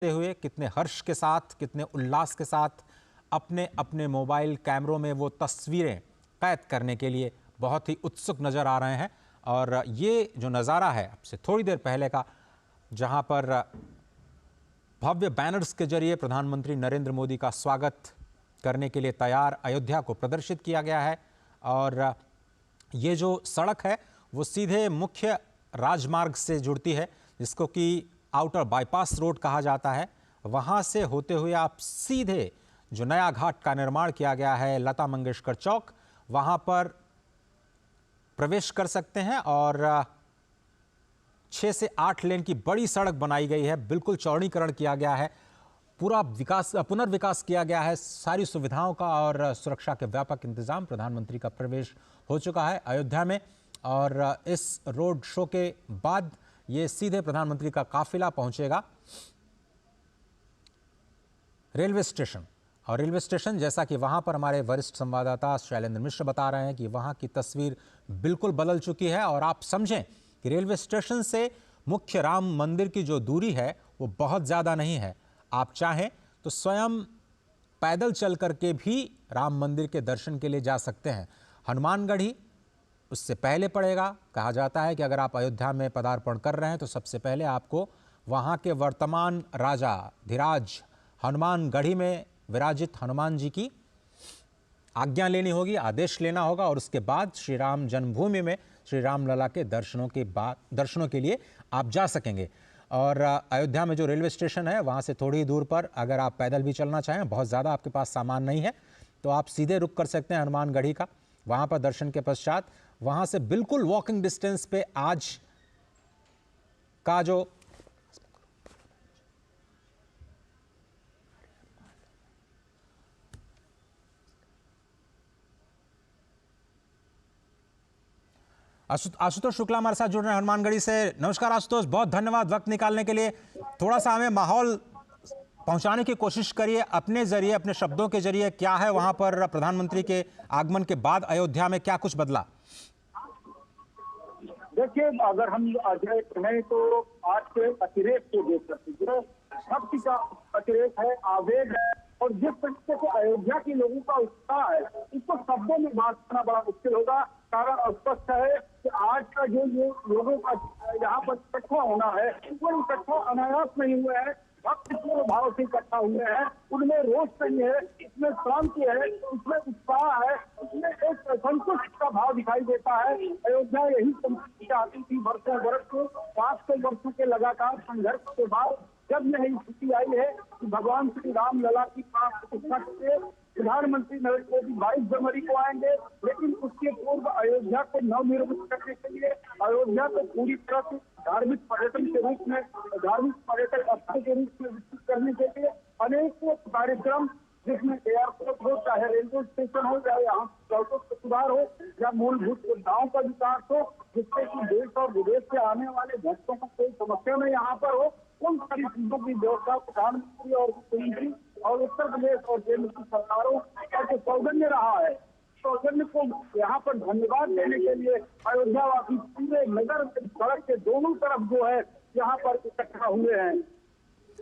हुए कितने हर्ष के साथ, कितने उल्लास के साथ अपने अपने मोबाइल कैमरों में वो तस्वीरें कैद करने के लिए बहुत ही उत्सुक नजर आ रहे हैं। और ये जो नज़ारा है अब से थोड़ी देर पहले का, जहां पर भव्य बैनर्स के जरिए प्रधानमंत्री नरेंद्र मोदी का स्वागत करने के लिए तैयार अयोध्या को प्रदर्शित किया गया है। और ये जो सड़क है वो सीधे मुख्य राजमार्ग से जुड़ती है, जिसको कि आउटर बाईपास रोड कहा जाता है। वहां से होते हुए आप सीधे जो नया घाट का निर्माण किया गया है लता मंगेशकर चौक, वहां पर प्रवेश कर सकते हैं। और 6 से 8 लेन की बड़ी सड़क बनाई गई है, बिल्कुल चौड़ीकरण किया गया है, पूरा विकास पुनर्विकास किया गया है सारी सुविधाओं का, और सुरक्षा के व्यापक इंतजाम। प्रधानमंत्री का प्रवेश हो चुका है अयोध्या में, और इस रोड शो के बाद ये सीधे प्रधानमंत्री का काफिला पहुंचेगा रेलवे स्टेशन। और रेलवे स्टेशन, जैसा कि वहां पर हमारे वरिष्ठ संवाददाता शैलेंद्र मिश्र बता रहे हैं कि वहां की तस्वीर बिल्कुल बदल चुकी है। और आप समझें कि रेलवे स्टेशन से मुख्य राम मंदिर की जो दूरी है वो बहुत ज़्यादा नहीं है। आप चाहें तो स्वयं पैदल चल करके भी राम मंदिर के दर्शन के लिए जा सकते हैं। हनुमानगढ़ी उससे पहले पड़ेगा। कहा जाता है कि अगर आप अयोध्या में पदार्पण कर रहे हैं तो सबसे पहले आपको वहाँ के वर्तमान राजा धीराज हनुमानगढ़ी में विराजित हनुमान जी की आज्ञा लेनी होगी, आदेश लेना होगा, और उसके बाद श्री राम जन्मभूमि में श्री राम लला के दर्शनों के लिए आप जा सकेंगे। और अयोध्या में जो रेलवे स्टेशन है वहाँ से थोड़ी दूर पर अगर आप पैदल भी चलना चाहें, बहुत ज़्यादा आपके पास सामान नहीं है, तो आप सीधे रुक कर सकते हैं हनुमानगढ़ी का। वहाँ पर दर्शन के पश्चात वहाँ से बिल्कुल वॉकिंग डिस्टेंस पे आज का जो आशुतोष शुक्ला हमारे साथ जुड़ रहे हैं हनुमानगढ़ी से। नमस्कार आशुतोष, बहुत धन्यवाद वक्त निकालने के लिए। थोड़ा सा हमें माहौल पहुंचाने की कोशिश करिए अपने जरिए, अपने शब्दों के जरिए। क्या है वहां पर प्रधानमंत्री के आगमन के बाद अयोध्या में क्या कुछ बदला? देखिए, अगर हम अजय कहें तो आज के अतिरेक को देख सकते हैं, जो भक्ति का अतिरेक है, आवेग है, और जिस तरीके से अयोध्या के लोगों का उत्साह है, इसको शब्दों में बात करना बड़ा मुश्किल होगा। कारण स्पष्ट है कि आज का जो लोगों का यहाँ पर इकट्ठा होना है, वो इकट्ठा अनायास नहीं हुआ है, भक्त पूर्ण भाव से इकट्ठा हुए हैं। उनमें रोष नहीं है, इसमें शांति है, इसमें उत्साह है, इसमें एक संतुष्ट का भाव दिखाई देता है। अयोध्या यही संस्कृति आती थी वर्षों वर्ष को, 500 वर्षों के लगातार संघर्ष के बाद जब यही स्थिति आई है कि भगवान श्री राम लला की प्रतिष्ठा के प्रधानमंत्री नरेंद्र मोदी 22 जनवरी को आएंगे, लेकिन उसके पूर्व अयोध्या को नवनिर्मित करने के लिए, अयोध्या को पूरी तरह से धार्मिक पर्यटन के रूप में, धार्मिक पर्यटक स्थल के रूप में विकसित करने के लिए अनेकों कार्यक्रम, जिसमें एयरपोर्ट हो, चाहे रेलवे स्टेशन हो, चाहे यहाँ सड़कों का सुधार हो, या मूलभूत सुविधाओं का विकास हो, जिससे कि देश और विदेश से आने वाले भक्तों को कोई समस्या न यहाँ पर हो, उन सारी चीजों की व्यवस्था प्रधानमंत्री और मुख्यमंत्री और उत्तर प्रदेश और केंद्र की सरकारों का जो सौजन्य रहा है, सौजन्य को यहाँ पर धन्यवाद देने के लिए अयोध्यावासी पूरे नगर सड़क के दोनों तरफ जो है यहाँ पर इकट्ठा हुए हैं।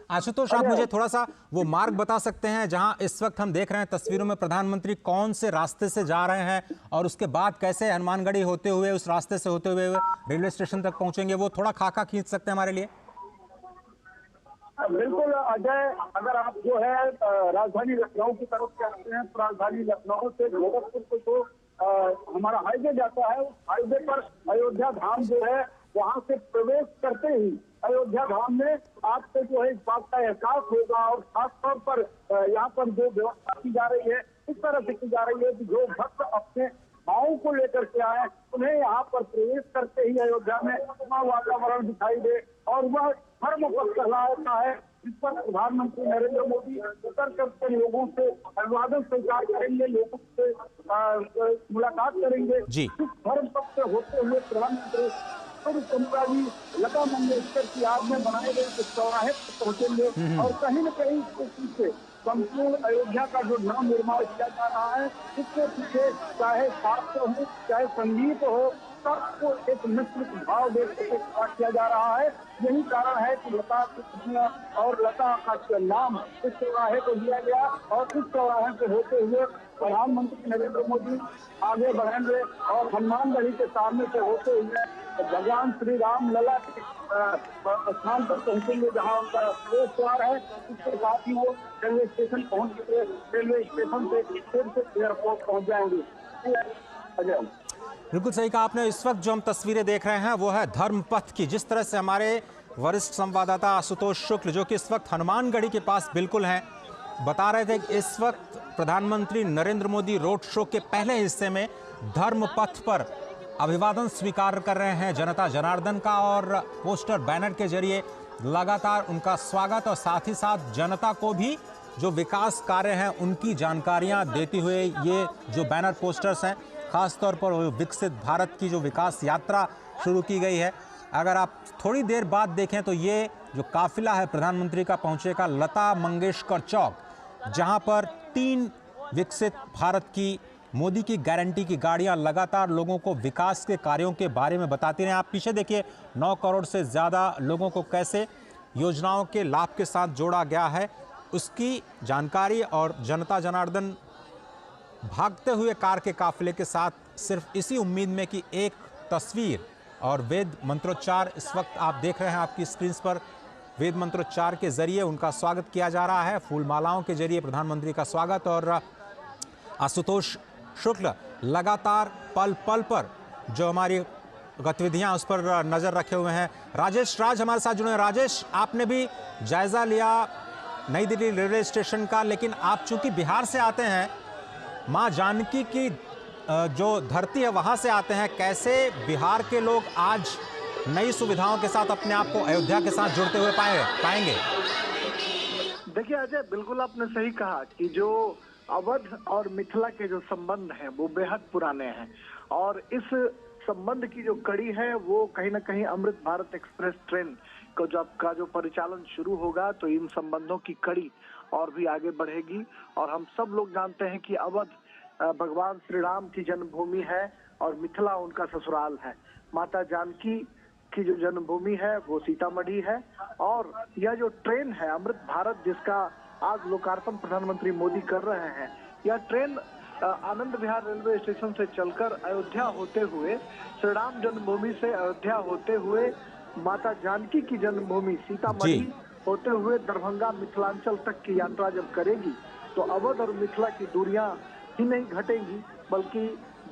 आशुतोष, आप मुझे थोड़ा सा वो मार्ग बता सकते हैं जहां इस वक्त हम देख रहे हैं तस्वीरों में प्रधानमंत्री कौन से रास्ते से जा रहे हैं, और उसके बाद कैसे हनुमानगढ़ी होते हुए उस रास्ते से होते हुए रेलवे स्टेशन तक पहुंचेंगे? वो थोड़ा खाका खींच सकते हैं हमारे लिए? बिल्कुल अजय, अगर आप जो है राजधानी लखनऊ की तरफ से आते हैं तो राजधानी लखनऊ से गोरखपुर को जो हमारा हाईवे जाता है, उस हाईवे पर अयोध्या धाम जो है वहां से प्रवेश करते ही अयोध्या धाम में आपको जो है इस बात का एहसास होगा। और खासतौर पर यहाँ पर जो व्यवस्था की जा रही है, इस तरह से की जा रही है कि जो भक्त अपने भावों को लेकर के आए, उन्हें यहाँ पर प्रवेश करते ही अयोध्या में अपना वातावरण दिखाई दे, और वह धर्म पर कहलाता है, जिस पर प्रधानमंत्री नरेंद्र मोदी उतर करके लोगों से अभिवादन स्वीकार करेंगे, लोगों से मुलाकात करेंगे। जी, धर्म पक्ष से होते हुए प्रधानमंत्री जी लता मंगेशकर की याद में बनाए गए इस चौराहे पर पहुंचेंगे, और कहीं न कहीं इसके पीछे संपूर्ण अयोध्या का जो नव निर्माण किया जा रहा है, इसके पीछे चाहे साहित्य हो, चाहे संगीत हो, सबको एक मिश्रित भाव देकर किया जा रहा है। यही कारण है कि लता और लता का नाम इस चौराहे को दिया गया और इस चौराहे से होते हुए प्रधानमंत्री नरेंद्र मोदी आगे बढ़ेंगे और हनुमानगढ़ी के सामने से होते हुए भगवान श्री राम लला के स्थान पर पहुंचेंगे जहां उनका प्रवेश द्वार है। इसके साथ ही वो रेलवे स्टेशन पहुंचेंगे, रेलवे स्टेशन से फिर से एयरपोर्ट पहुंच जाएंगे। अजय, बिल्कुल सही कहा आपने। इस वक्त जो हम तस्वीरें देख रहे हैं वो है धर्मपथ की। जिस तरह से हमारे वरिष्ठ संवाददाता आशुतोष शुक्ल, जो कि इस वक्त हनुमानगढ़ी के पास बिल्कुल हैं, बता रहे थे कि इस वक्त प्रधानमंत्री नरेंद्र मोदी रोड शो के पहले हिस्से में धर्मपथ पर अभिवादन स्वीकार कर रहे हैं जनता जनार्दन का, और पोस्टर बैनर के जरिए लगातार उनका स्वागत और साथ ही साथ जनता को भी जो विकास कार्य हैं उनकी जानकारियां देते हुए ये जो बैनर पोस्टर्स हैं, खासतौर पर विकसित भारत की जो विकास यात्रा शुरू की गई है। अगर आप थोड़ी देर बाद देखें तो ये जो काफिला है प्रधानमंत्री का पहुंचेगा लता मंगेशकर चौक, जहां पर 3 विकसित भारत की मोदी की गारंटी की गाड़ियां लगातार लोगों को विकास के कार्यों के बारे में बताती रहे। आप पीछे देखिए 9 करोड़ से ज़्यादा लोगों को कैसे योजनाओं के लाभ के साथ जोड़ा गया है, उसकी जानकारी। और जनता जनार्दन भागते हुए कार के काफिले के साथ सिर्फ इसी उम्मीद में कि एक तस्वीर और वेद मंत्रोच्चार, इस वक्त आप देख रहे हैं आपकी स्क्रीन पर, वेद मंत्रोच्चार के जरिए उनका स्वागत किया जा रहा है, फूल मालाओं के जरिए प्रधानमंत्री का स्वागत। और आशुतोष शुक्ल लगातार पल पल पर जो हमारी गतिविधियां उस पर नजर रखे हुए हैं। राजेश राज हमारे साथ जुड़े हैं। राजेश, आपने भी जायजा लिया नई दिल्ली रेलवे स्टेशन का, लेकिन आप चूंकि बिहार से आते हैं, मां जानकी की जो धरती है वहां से आते हैं, कैसे बिहार के लोग आज नई सुविधाओं के साथ अपने आप को अयोध्या के साथ जुड़ते हुए पाएंगे? देखिए अजय, बिल्कुल आपने सही कहा कि जो अवध और मिथिला के जो संबंध हैं वो बेहद पुराने हैं, और इस संबंध की जो कड़ी है वो कहीं ना कहीं अमृत भारत एक्सप्रेस ट्रेन को जो परिचालन शुरू होगा तो इन संबंधों की कड़ी और भी आगे बढ़ेगी। और हम सब लोग जानते हैं कि अवध भगवान श्री राम की जन्मभूमि है और मिथिला उनका ससुराल है। माता जानकी की जो जन्मभूमि है वो सीतामढ़ी है, और यह जो ट्रेन है अमृत भारत जिसका आज लोकार्पण प्रधानमंत्री मोदी कर रहे हैं, यह train Anand Vihar railway station से चलकर अयोध्या होते हुए, श्री राम जन्मभूमि से अयोध्या होते हुए, माता जानकी की जन्मभूमि सीतामढ़ी होते हुए दरभंगा मिथिलांचल तक की यात्रा जब करेगी तो अवध और मिथिला की दूरियां ही नहीं घटेंगी, बल्कि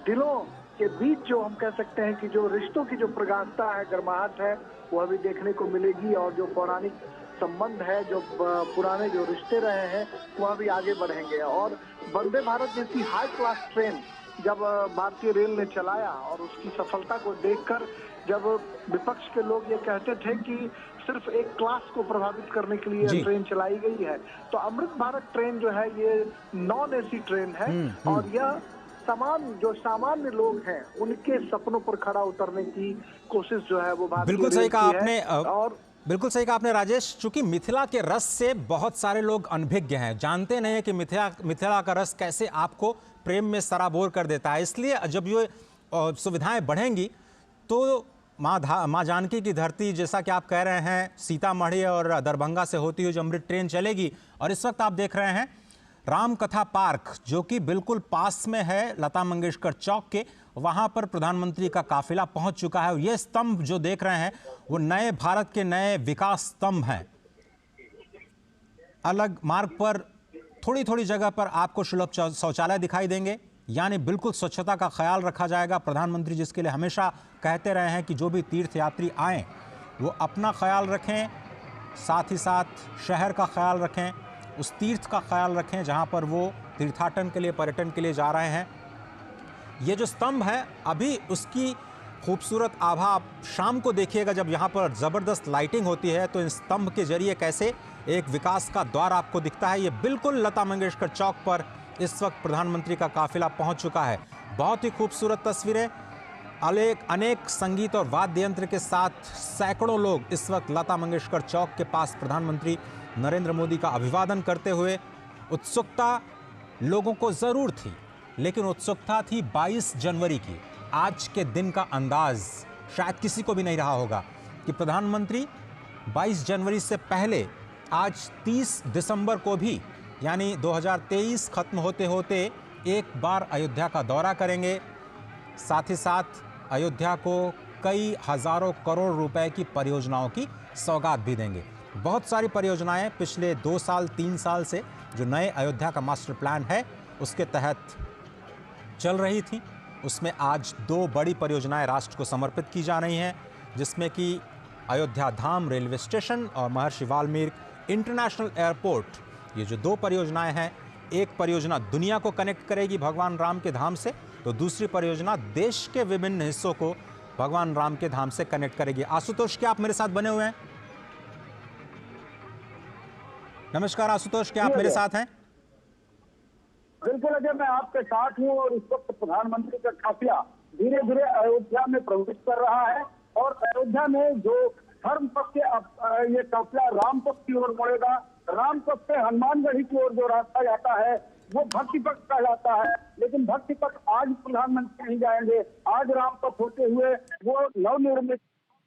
दिलों के बीच जो हम कह सकते हैं कि जो रिश्तों की जो प्रगाढ़ता है, गर्माहट है, वह भी देखने को मिलेगी। और जो पौराणिक संबंध है, जो पुराने जो रिश्ते रहे हैं, वह भी आगे बढ़ेंगे। और वंदे भारत जैसी हाई क्लास ट्रेन जब भारतीय रेल ने चलाया और उसकी सफलता को देखकर जब विपक्ष के लोग ये कहते थे कि सिर्फ एक क्लास को प्रभावित करने के लिए ट्रेन चलाई गई है, तो अमृत भारत ट्रेन जो है ये नॉन एसी ट्रेन है, और यह जो सामान्य लोग हैं उनके सपनों पर खड़ा उतरने की कोशिश जो है वो भारतीय बिल्कुल सही कहा आपने। और बिल्कुल सही कहा आपने राजेश, चूंकि मिथिला के रस से बहुत सारे लोग अनभिज्ञ हैं, जानते नहीं है कि मिथिला का रस कैसे आपको प्रेम में सराबोर कर देता है। इसलिए जब ये सुविधाएं बढ़ेंगी तो माँ जानकी की धरती, जैसा कि आप कह रहे हैं, सीतामढ़ी और दरभंगा से होती हुई जो अमृत ट्रेन चलेगी। और इस वक्त आप देख रहे हैं राम कथा पार्क, जो कि बिल्कुल पास में है लता मंगेशकर चौक के, वहां पर प्रधानमंत्री का काफिला पहुंच चुका है। ये स्तंभ जो देख रहे हैं वो नए भारत के नए विकास स्तंभ हैं। अलग मार्ग पर थोड़ी थोड़ी जगह पर आपको सुलभ शौचालय दिखाई देंगे, यानी बिल्कुल स्वच्छता का ख्याल रखा जाएगा। प्रधानमंत्री जिसके लिए हमेशा कहते रहे हैं कि जो भी तीर्थयात्री आएँ वो अपना ख्याल रखें, साथ ही साथ शहर का ख्याल रखें, उस तीर्थ का ख्याल रखें जहां पर वो तीर्थाटन के लिए, पर्यटन के लिए जा रहे हैं। ये जो स्तंभ है अभी उसकी खूबसूरत आभा आप शाम को देखिएगा, जब यहाँ पर ज़बरदस्त लाइटिंग होती है तो इन स्तंभ के जरिए कैसे एक विकास का द्वार आपको दिखता है। ये बिल्कुल लता मंगेशकर चौक पर इस वक्त प्रधानमंत्री का काफिला पहुँच चुका है। बहुत ही खूबसूरत तस्वीरें, अनेक संगीत और वाद्य यंत्र के साथ सैकड़ों लोग इस वक्त लता मंगेशकर चौक के पास प्रधानमंत्री नरेंद्र मोदी का अभिवादन करते हुए। उत्सुकता लोगों को जरूर थी, लेकिन उत्सुकता थी 22 जनवरी की। आज के दिन का अंदाज शायद किसी को भी नहीं रहा होगा कि प्रधानमंत्री 22 जनवरी से पहले आज 30 दिसंबर को भी यानी 2023 खत्म होते होते एक बार अयोध्या का दौरा करेंगे। साथ ही साथ अयोध्या को कई हजारों करोड़ रुपए की परियोजनाओं की सौगात भी देंगे। बहुत सारी परियोजनाएं पिछले 2 साल 3 साल से जो नए अयोध्या का मास्टर प्लान है उसके तहत चल रही थी, उसमें आज 2 बड़ी परियोजनाएं राष्ट्र को समर्पित की जा रही हैं, जिसमें कि अयोध्या धाम रेलवे स्टेशन और महर्षि वाल्मीकि इंटरनेशनल एयरपोर्ट। ये जो 2 परियोजनाएं हैं, एक परियोजना दुनिया को कनेक्ट करेगी भगवान राम के धाम से, तो दूसरी परियोजना देश के विभिन्न हिस्सों को भगवान राम के धाम से कनेक्ट करेगी। आशुतोष, क्या आप मेरे साथ बने हुए हैं? नमस्कार आशुतोष, क्या आप मेरे साथ हैं? बिल्कुल अजय, मैं आपके साथ हूँ और इस वक्त प्रधानमंत्री का काफिला धीरे धीरे अयोध्या में प्रवेश कर रहा है और अयोध्या में जो धर्म पक्ष से ये काफिला राम पक्ष की ओर मुड़ेगा। राम पक्ष से हनुमानगढ़ी की ओर जो रास्ता जाता है वो भक्ति पक्ष कहलाता है, लेकिन भक्ति पक्ष आज प्रधानमंत्री नहीं जाएंगे। आज राम पक्ष होते हुए वो नवनिर्मित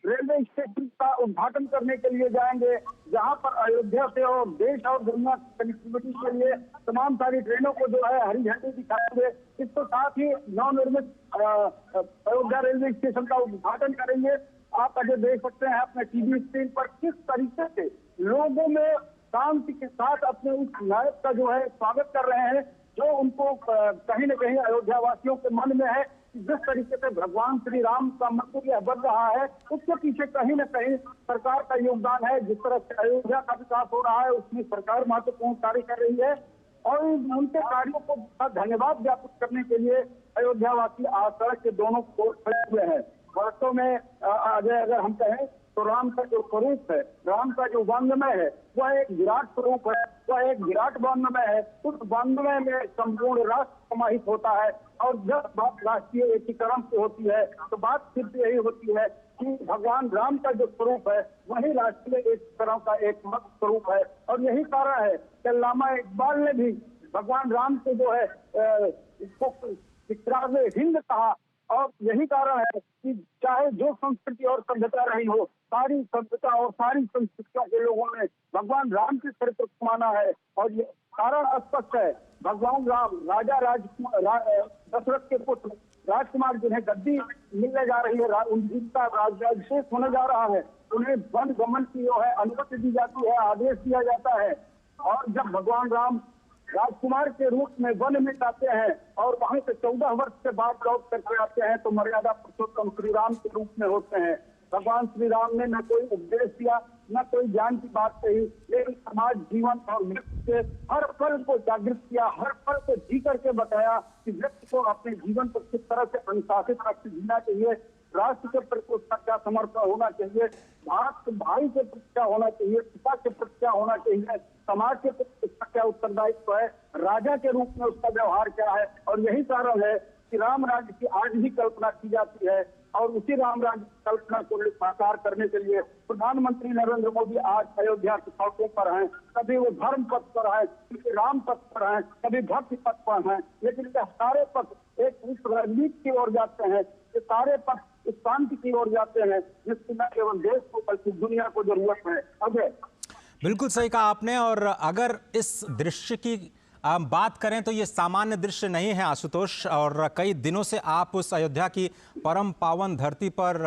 रेलवे स्टेशन का उद्घाटन करने के लिए जाएंगे, जहां पर अयोध्या से और देश और दुनिया की कनेक्टिविटी के लिए तमाम सारी ट्रेनों को जो है हरी झंडी दिखाएंगे। इसके साथ ही नवनिर्मित अयोध्या रेलवे स्टेशन का उद्घाटन करेंगे। आप अजय देख सकते हैं अपने टीवी स्क्रीन पर किस तरीके से लोगों में शांति के साथ अपने उस नायक का जो है स्वागत कर रहे हैं, जो उनको कहीं न कहीं अयोध्या वासियों के मन में है। जिस तरीके से भगवान श्री राम का मंदिर यह बन रहा है, उसके पीछे कहीं न कहीं सरकार का योगदान है। जिस तरह से अयोध्या का विकास हो रहा है उसमें सरकार महत्वपूर्ण कार्य कर रही है और उनके कार्यों को धन्यवाद ज्ञापित करने के लिए अयोध्या वासी आज सड़क के दोनों ओर खड़े हुए हैं। वास्तव में अजय, अगर हम कहें तो राम का जो स्वरूप है, राम का जो वांग्मय है, वह एक विराट स्वरूप है, वह एक विराट वांग्मय है। उस वांग्मय में संपूर्ण राष्ट्र समाहित होता है और जब बात राष्ट्रीय एकीकरण की होती है तो बात सिर्फ यही होती है कि भगवान राम का जो स्वरूप है वही राष्ट्रीय एकीकरण का एक मुख्य स्वरूप है। और यही कारण है कि अल्लामा इकबाल ने भी भगवान राम को जो है इसको इकरार हिंद कहा। और यही कारण है कि चाहे जो संस्कृति और सभ्यता रही हो, सारी सभ्यता और सारी संस्कृतियों के लोगों ने भगवान राम के चरित्र को माना है। और ये कारण स्पष्ट है, भगवान राम राजा दशरथ के पुत्र राजकुमार जिन्हें गद्दी मिलने जा रही है, उनका राज्याभिषेक होने जा रहा है, उन्हें वन गमन की जो है अनुमति दी जाती है, आदेश दिया जाता है। और जब भगवान राम राजकुमार के रूप में वन में जाते हैं और वहां से 14 वर्ष के बाद लौट करके आते हैं तो मर्यादा पुरुषोत्तम श्री राम के रूप में होते हैं। भगवान श्री राम ने न कोई उपदेश दिया, न कोई ज्ञान की बात कही, लेकिन समाज, जीवन और मृत्यु के हर पल को जागृत किया, हर पल को जी करके बताया कि व्यक्ति को अपने जीवन को किस तरह से अनुशासित रख जीना चाहिए, राष्ट्र के प्रति उसका क्या समर्पण होना चाहिए, भारत के भाई के प्रति क्या होना चाहिए, पिता के प्रति क्या होना चाहिए, समाज के प्रति उसका क्या उत्तरदायित्व है, राजा के रूप में उसका व्यवहार क्या है। और यही कारण है कि राम राज्य की आज भी कल्पना की जाती है और उसी राम राज्य की कल्पना को साकार करने के लिए प्रधानमंत्री नरेंद्र मोदी आज अयोध्या की सड़कों पर हैं। कभी वो धर्म पथ पर हैं, कभी राम पथ पर हैं, कभी भक्ति पथ पर हैं, लेकिन ये सारे पथ एक उस राजनीति की ओर जाते हैं, ये सारे पथ इस शांति की ओर जाते हैं जिसकी न केवल देश को बल्कि दुनिया को जरूरत है। अजय, बिल्कुल सही कहा आपने। और अगर इस दृश्य की बात करें तो ये सामान्य दृश्य नहीं है आशुतोष, और कई दिनों से आप उस अयोध्या की परम पावन धरती पर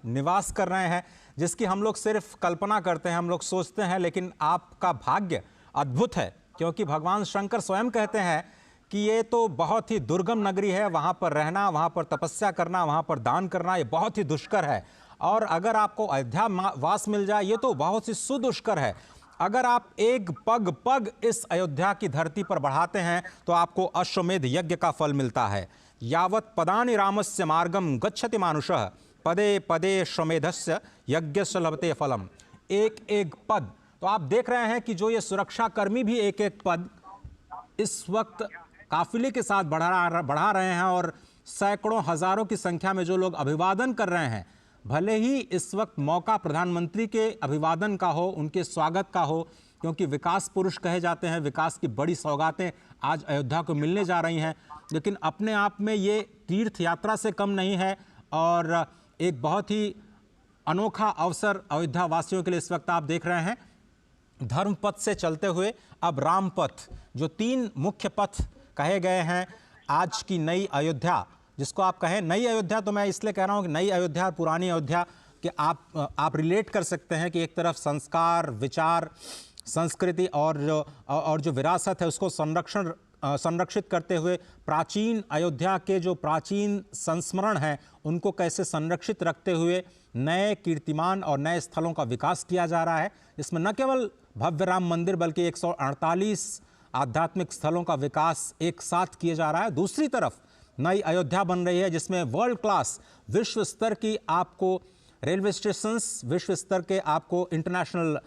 निवास कर रहे हैं, जिसकी हम लोग सिर्फ कल्पना करते हैं, हम लोग सोचते हैं, लेकिन आपका भाग्य अद्भुत है क्योंकि भगवान शंकर स्वयं कहते हैं कि ये तो बहुत ही दुर्गम नगरी है, वहाँ पर रहना, वहाँ पर तपस्या करना, वहाँ पर दान करना ये बहुत ही दुष्कर है। और अगर आपको अयोध्या वास मिल जाए ये तो बहुत ही सुदुष्कर है। अगर आप एक पग पग इस अयोध्या की धरती पर बढ़ाते हैं तो आपको अश्वमेध यज्ञ का फल मिलता है। यावत् पदानि रामस्य मार्गम गच्छति मानुषः पदे पदे श्वमेधस्य यज्ञस्य लभते फलम। एक एक पद, तो आप देख रहे हैं कि जो ये सुरक्षा कर्मी भी एक एक पद इस वक्त काफिले के साथ बढ़ा रहे हैं और सैकड़ों हजारों की संख्या में जो लोग अभिवादन कर रहे हैं। भले ही इस वक्त मौका प्रधानमंत्री के अभिवादन का हो, उनके स्वागत का हो, क्योंकि विकास पुरुष कहे जाते हैं, विकास की बड़ी सौगातें आज अयोध्या को मिलने जा रही हैं, लेकिन अपने आप में ये तीर्थ यात्रा से कम नहीं है और एक बहुत ही अनोखा अवसर अयोध्या वासियों के लिए इस वक्त आप देख रहे हैं। धर्म पथ से चलते हुए अब राम पथ, जो 3 मुख्य पथ कहे गए हैं आज की नई अयोध्या, जिसको आप कहें नई अयोध्या, तो मैं इसलिए कह रहा हूं कि नई अयोध्या और पुरानी अयोध्या कि आप रिलेट कर सकते हैं कि एक तरफ संस्कार, विचार, संस्कृति और जो विरासत है उसको संरक्षित करते हुए प्राचीन अयोध्या के जो प्राचीन संस्मरण हैं उनको कैसे संरक्षित रखते हुए नए कीर्तिमान और नए स्थलों का विकास किया जा रहा है। इसमें न केवल भव्य राम मंदिर बल्कि 148 आध्यात्मिक स्थलों का विकास एक साथ किया जा रहा है। दूसरी तरफ नई अयोध्या बन रही है जिसमें वर्ल्ड क्लास विश्व स्तर की आपको रेलवे स्टेशंस, विश्व स्तर के आपको इंटरनेशनल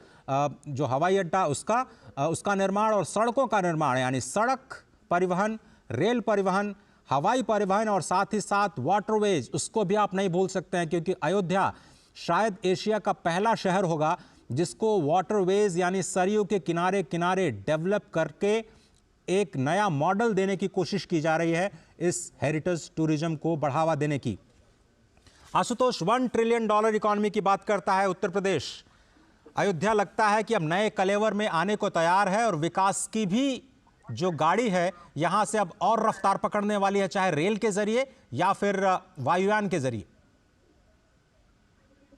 जो हवाई अड्डा उसका निर्माण और सड़कों का निर्माण, यानी सड़क परिवहन, रेल परिवहन, हवाई परिवहन और साथ ही साथ वाटरवेज, उसको भी आप नहीं भूल सकते हैं क्योंकि अयोध्या शायद एशिया का पहला शहर होगा जिसको वाटरवेज यानी सरयू के किनारे किनारे डेवलप करके एक नया मॉडल देने की कोशिश की जा रही है इस हेरिटेज टूरिज्म को बढ़ावा देने की। आशुतोष, $1 ट्रिलियन इकॉनमी की बात करता है उत्तर प्रदेश। अयोध्या लगता है कि अब नए कलेवर में आने को तैयार है और विकास की भी जो गाड़ी है यहां से अब और रफ्तार पकड़ने वाली है, चाहे रेल के जरिए या फिर वायुयान के जरिए।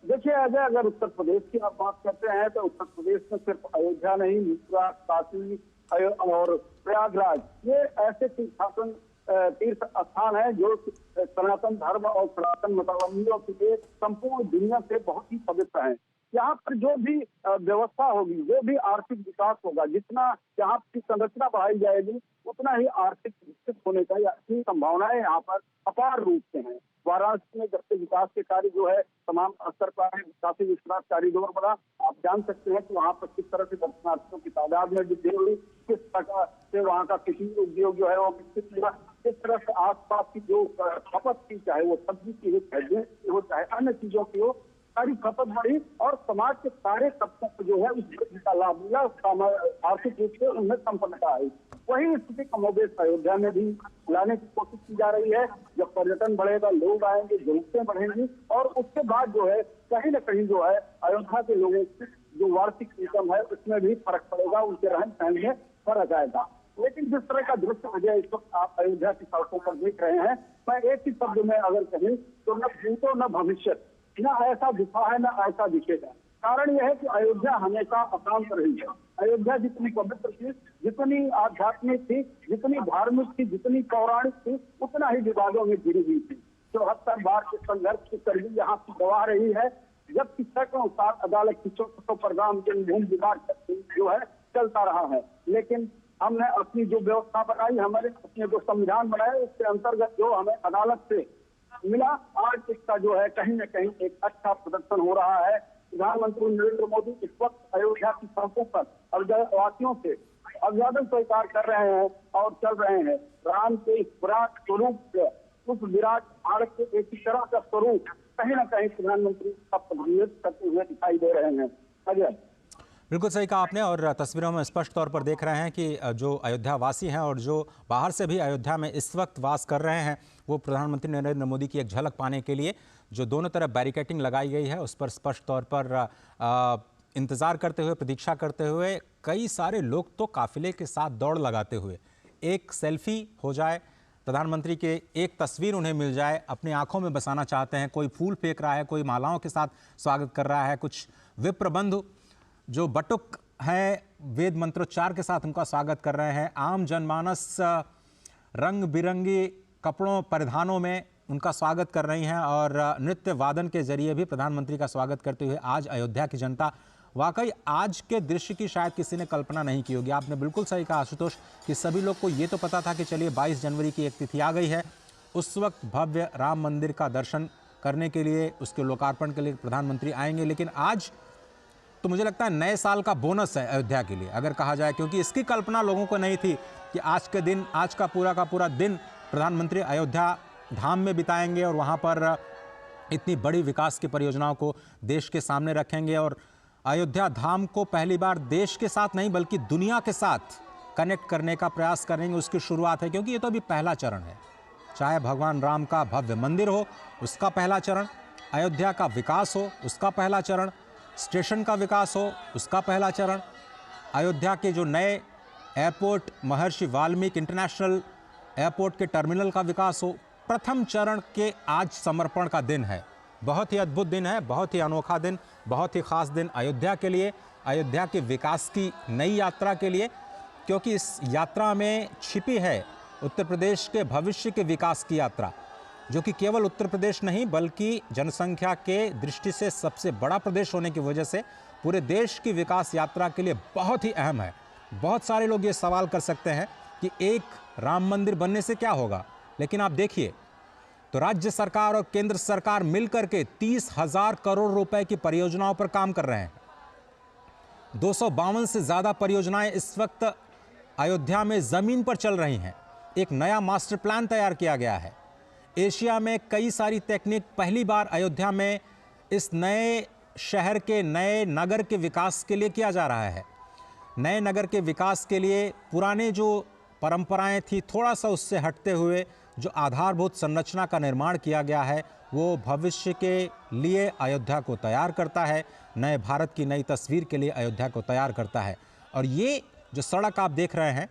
देखिए अजय, अगर उत्तर प्रदेश की आप बात करते हैं तो उत्तर प्रदेश में सिर्फ अयोध्या नहीं, मथुरा, काशी और प्रयागराज ये ऐसे तीर्थ स्थान है जो सनातन धर्म और सनातन मतावलंबियों के लिए संपूर्ण दुनिया से बहुत ही पवित्र है। यहाँ पर जो भी व्यवस्था होगी, जो भी आर्थिक विकास होगा, जितना यहाँ की संरचना बढ़ाई जाएगी उतना ही आर्थिक विकसित होने का अच्छी संभावनाएं यहाँ पर अपार रूप से हैं। वाराणसी में जब से विकास के कार्य जो है तमाम स्तर पर है, काशी विश्वनाथ कॉरिडोर बना, आप जान सकते हैं कि वहाँ पर किस तरह से दर्शनार्थियों की तादाद में वृद्धि हुई, किस प्रकार से वहाँ का कृषि उद्योग जो है वो विकसित हुआ, किस तरह से आसपास की जो खपत की, चाहे वो सब्जी की हो चाहे अन्य चीजों की हो, सारी खपत बढ़ी और समाज के सारे तबकों को जो है उसका लाभ मिला, आर्थिक रूप से उनमें संपन्नता आई। वही स्थिति कमोबेश अयोध्या में भी लाने की कोशिश की जा रही है। जब पर्यटन बढ़ेगा, लोग आएंगे, जरूरतें बढ़ेंगी और उसके बाद जो है कहीं ना कहीं जो है अयोध्या के लोगों की जो वार्षिक इनकम है उसमें भी फर्क पड़ेगा, उनके रहन सहन में फर्क आएगा। लेकिन जिस तरह का दृश्य अजय इस वक्त आप अयोध्या की सड़कों पर देख रहे हैं, मैं एक ही शब्द में अगर कहें तो न भूतो न भविष्य, न ऐसा दिखा है न ऐसा दिखेगा। कारण यह है कि अयोध्या हमेशा अशांत रही है। अयोध्या जितनी पवित्र थी, जितनी आध्यात्मिक थी, जितनी धार्मिक थी, जितनी पौराणिक थी, उतना ही विवादों में घिरी हुई थी। 74 बार के संघर्ष की करगी यहाँ की गवाह रही है, जबकि सैकड़ों साल अदालत की चौथों पर राम जन्मभूमि विवाद जो है चलता रहा है। लेकिन हमने अपनी जो व्यवस्था बनाई, हमारे अपने जो संविधान बनाए, उसके अंतर्गत जो हमें अदालत से मिला, आज इसका जो है कहीं न कहीं एक अच्छा प्रदर्शन हो रहा है। प्रधानमंत्री नरेंद्र मोदी इस वक्त अयोध्या की सड़कों पर अयोध्यावासियों से अभिवादन स्वीकार कर रहे हैं और चल रहे हैं। राम के इस विराट स्वरूप, उस विराट भारत के एक तरह का स्वरूप कहीं ना कहीं प्रधानमंत्री का प्रतिनिधित्व करते हुए दिखाई दे रहे हैं। अजय, बिल्कुल सही कहा आपने और तस्वीरों में स्पष्ट तौर पर देख रहे हैं कि जो अयोध्या वासी हैं और जो बाहर से भी अयोध्या में इस वक्त वास कर रहे हैं वो प्रधानमंत्री नरेंद्र मोदी की एक झलक पाने के लिए जो दोनों तरफ बैरिकेडिंग लगाई गई है उस पर स्पष्ट तौर पर इंतज़ार करते हुए, प्रतीक्षा करते हुए कई सारे लोग तो काफिले के साथ दौड़ लगाते हुए एक सेल्फी हो जाए, प्रधानमंत्री के एक तस्वीर उन्हें मिल जाए, अपनी आंखों में बसाना चाहते हैं। कोई फूल फेंक रहा है, कोई मालाओं के साथ स्वागत कर रहा है, कुछ विप्र बंधु जो बटुक हैं वेद मंत्रोच्चार के साथ उनका स्वागत कर रहे हैं। आम जनमानस रंग बिरंगी कपड़ों परिधानों में उनका स्वागत कर रही हैं और नृत्य वादन के जरिए भी प्रधानमंत्री का स्वागत करते हुए आज अयोध्या की जनता, वाकई आज के दृश्य की शायद किसी ने कल्पना नहीं की होगी। आपने बिल्कुल सही कहा आशुतोष कि सभी लोग को ये तो पता था कि चलिए 22 जनवरी की एक तिथि आ गई है, उस वक्त भव्य राम मंदिर का दर्शन करने के लिए, उसके लोकार्पण के लिए प्रधानमंत्री आएंगे, लेकिन आज तो मुझे लगता है नए साल का बोनस है अयोध्या के लिए अगर कहा जाए, क्योंकि इसकी कल्पना लोगों को नहीं थी कि आज के दिन, आज का पूरा दिन प्रधानमंत्री अयोध्या धाम में बिताएंगे और वहाँ पर इतनी बड़ी विकास की परियोजनाओं को देश के सामने रखेंगे। और अयोध्या धाम को पहली बार देश के साथ नहीं बल्कि दुनिया के साथ कनेक्ट करने का प्रयास करेंगे, उसकी शुरुआत है। क्योंकि ये तो अभी पहला चरण है। चाहे भगवान राम का भव्य मंदिर हो, उसका पहला चरण, अयोध्या का विकास हो, उसका पहला चरण, स्टेशन का विकास हो, उसका पहला चरण, अयोध्या के जो नए एयरपोर्ट महर्षि वाल्मीकि इंटरनेशनल एयरपोर्ट के टर्मिनल का विकास हो, प्रथम चरण के आज समर्पण का दिन है। बहुत ही अद्भुत दिन है, बहुत ही अनोखा दिन, बहुत ही खास दिन अयोध्या के लिए, अयोध्या के विकास की नई यात्रा के लिए। क्योंकि इस यात्रा में छिपी है उत्तर प्रदेश के भविष्य के विकास की यात्रा, जो कि केवल उत्तर प्रदेश नहीं बल्कि जनसंख्या के दृष्टि से सबसे बड़ा प्रदेश होने की वजह से पूरे देश की विकास यात्रा के लिए बहुत ही अहम है। बहुत सारे लोग ये सवाल कर सकते हैं कि एक राम मंदिर बनने से क्या होगा, लेकिन आप देखिए तो राज्य सरकार और केंद्र सरकार मिलकर के 30,000 करोड़ रुपए की परियोजनाओं पर काम कर रहे हैं। 252 से ज्यादा परियोजनाएं इस वक्त अयोध्या में जमीन पर चल रही हैं। एक नया मास्टर प्लान तैयार किया गया है। एशिया में कई सारी टेक्निक पहली बार अयोध्या में इस नए शहर के नए नगर के विकास के लिए किया जा रहा है। नए नगर के विकास के लिए पुराने जो परंपराएं थी, थोड़ा सा उससे हटते हुए जो आधारभूत संरचना का निर्माण किया गया है, वो भविष्य के लिए अयोध्या को तैयार करता है, नए भारत की नई तस्वीर के लिए अयोध्या को तैयार करता है। और ये जो सड़क आप देख रहे हैं,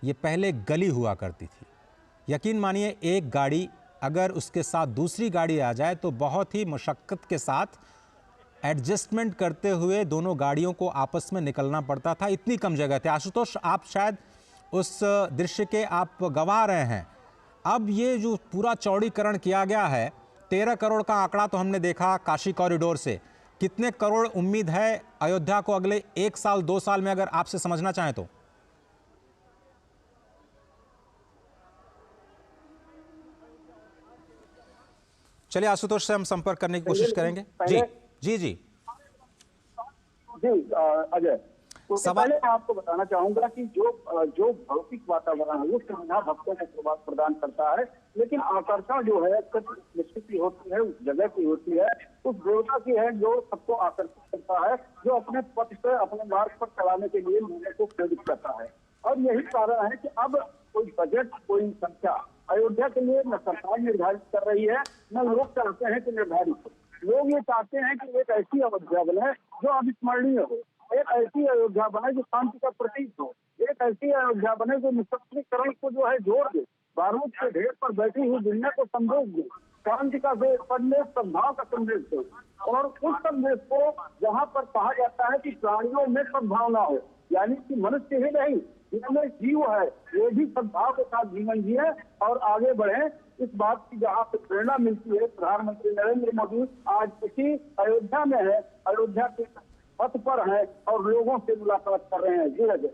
ये पहले गली हुआ करती थी। यकीन मानिए, एक गाड़ी अगर उसके साथ दूसरी गाड़ी आ जाए तो बहुत ही मशक्क़त के साथ एडजस्टमेंट करते हुए दोनों गाड़ियों को आपस में निकलना पड़ता था, इतनी कम जगह थी। आशुतोष, आप शायद उस दृश्य के आप गवा रहे हैं। अब ये जो पूरा चौड़ीकरण किया गया है, 13 करोड़ का आंकड़ा तो हमने देखा काशी कॉरिडोर से। कितने करोड़ उम्मीद है अयोध्या को अगले 1 साल 2 साल में, अगर आपसे समझना चाहें तो? चलिए आशुतोष से हम संपर्क करने की कोशिश करेंगे। जी जी जी जी अजय, तो पहले मैं आपको बताना चाहूंगा कि जो भौतिक वातावरण है वो सुविधा भक्तों को प्रदान करता है, लेकिन आकर्षण जो है निश्चित की होती है, उस जगह की होती है, उस देवता की है जो सबको आकर्षित करता है, जो अपने पथ पे अपने मार्ग पर चलाने के लिए लोगों को प्रेरित करता है। और यही कारण है कि अब कोई बजट, कोई संख्या अयोध्या के लिए न सरकार निर्धारित कर रही है, न लोग चाहते हैं कि निर्धारित हो। लोग ये चाहते हैं कि एक ऐसी अयोध्या बने जो अविस्मरणीय हो, एक ऐसी अयोध्या बने जो शांति का प्रतीक हो, एक ऐसी अयोध्या बने जो निशस्त्रीकरण को जो है जोड़ दे, बारूद के ढेर पर बैठी हुई दुनिया को संदेश दे, शांति का संदेश, सद्भाव का संदेश दे। और उस संदेश को जहाँ पर कहा जाता है कि प्राणियों में सद्भावना हो, यानी कि मनुष्य ही नहीं जिसमें जीव है ये भी सद्भाव के साथ जीवन जिए और आगे बढ़े, इस बात की जहाँ पे प्रेरणा मिलती है। प्रधानमंत्री नरेंद्र मोदी आज इसी अयोध्या में है, अयोध्या के पथ पर है और लोगों से मुलाकात कर रहे हैं। जी अजय,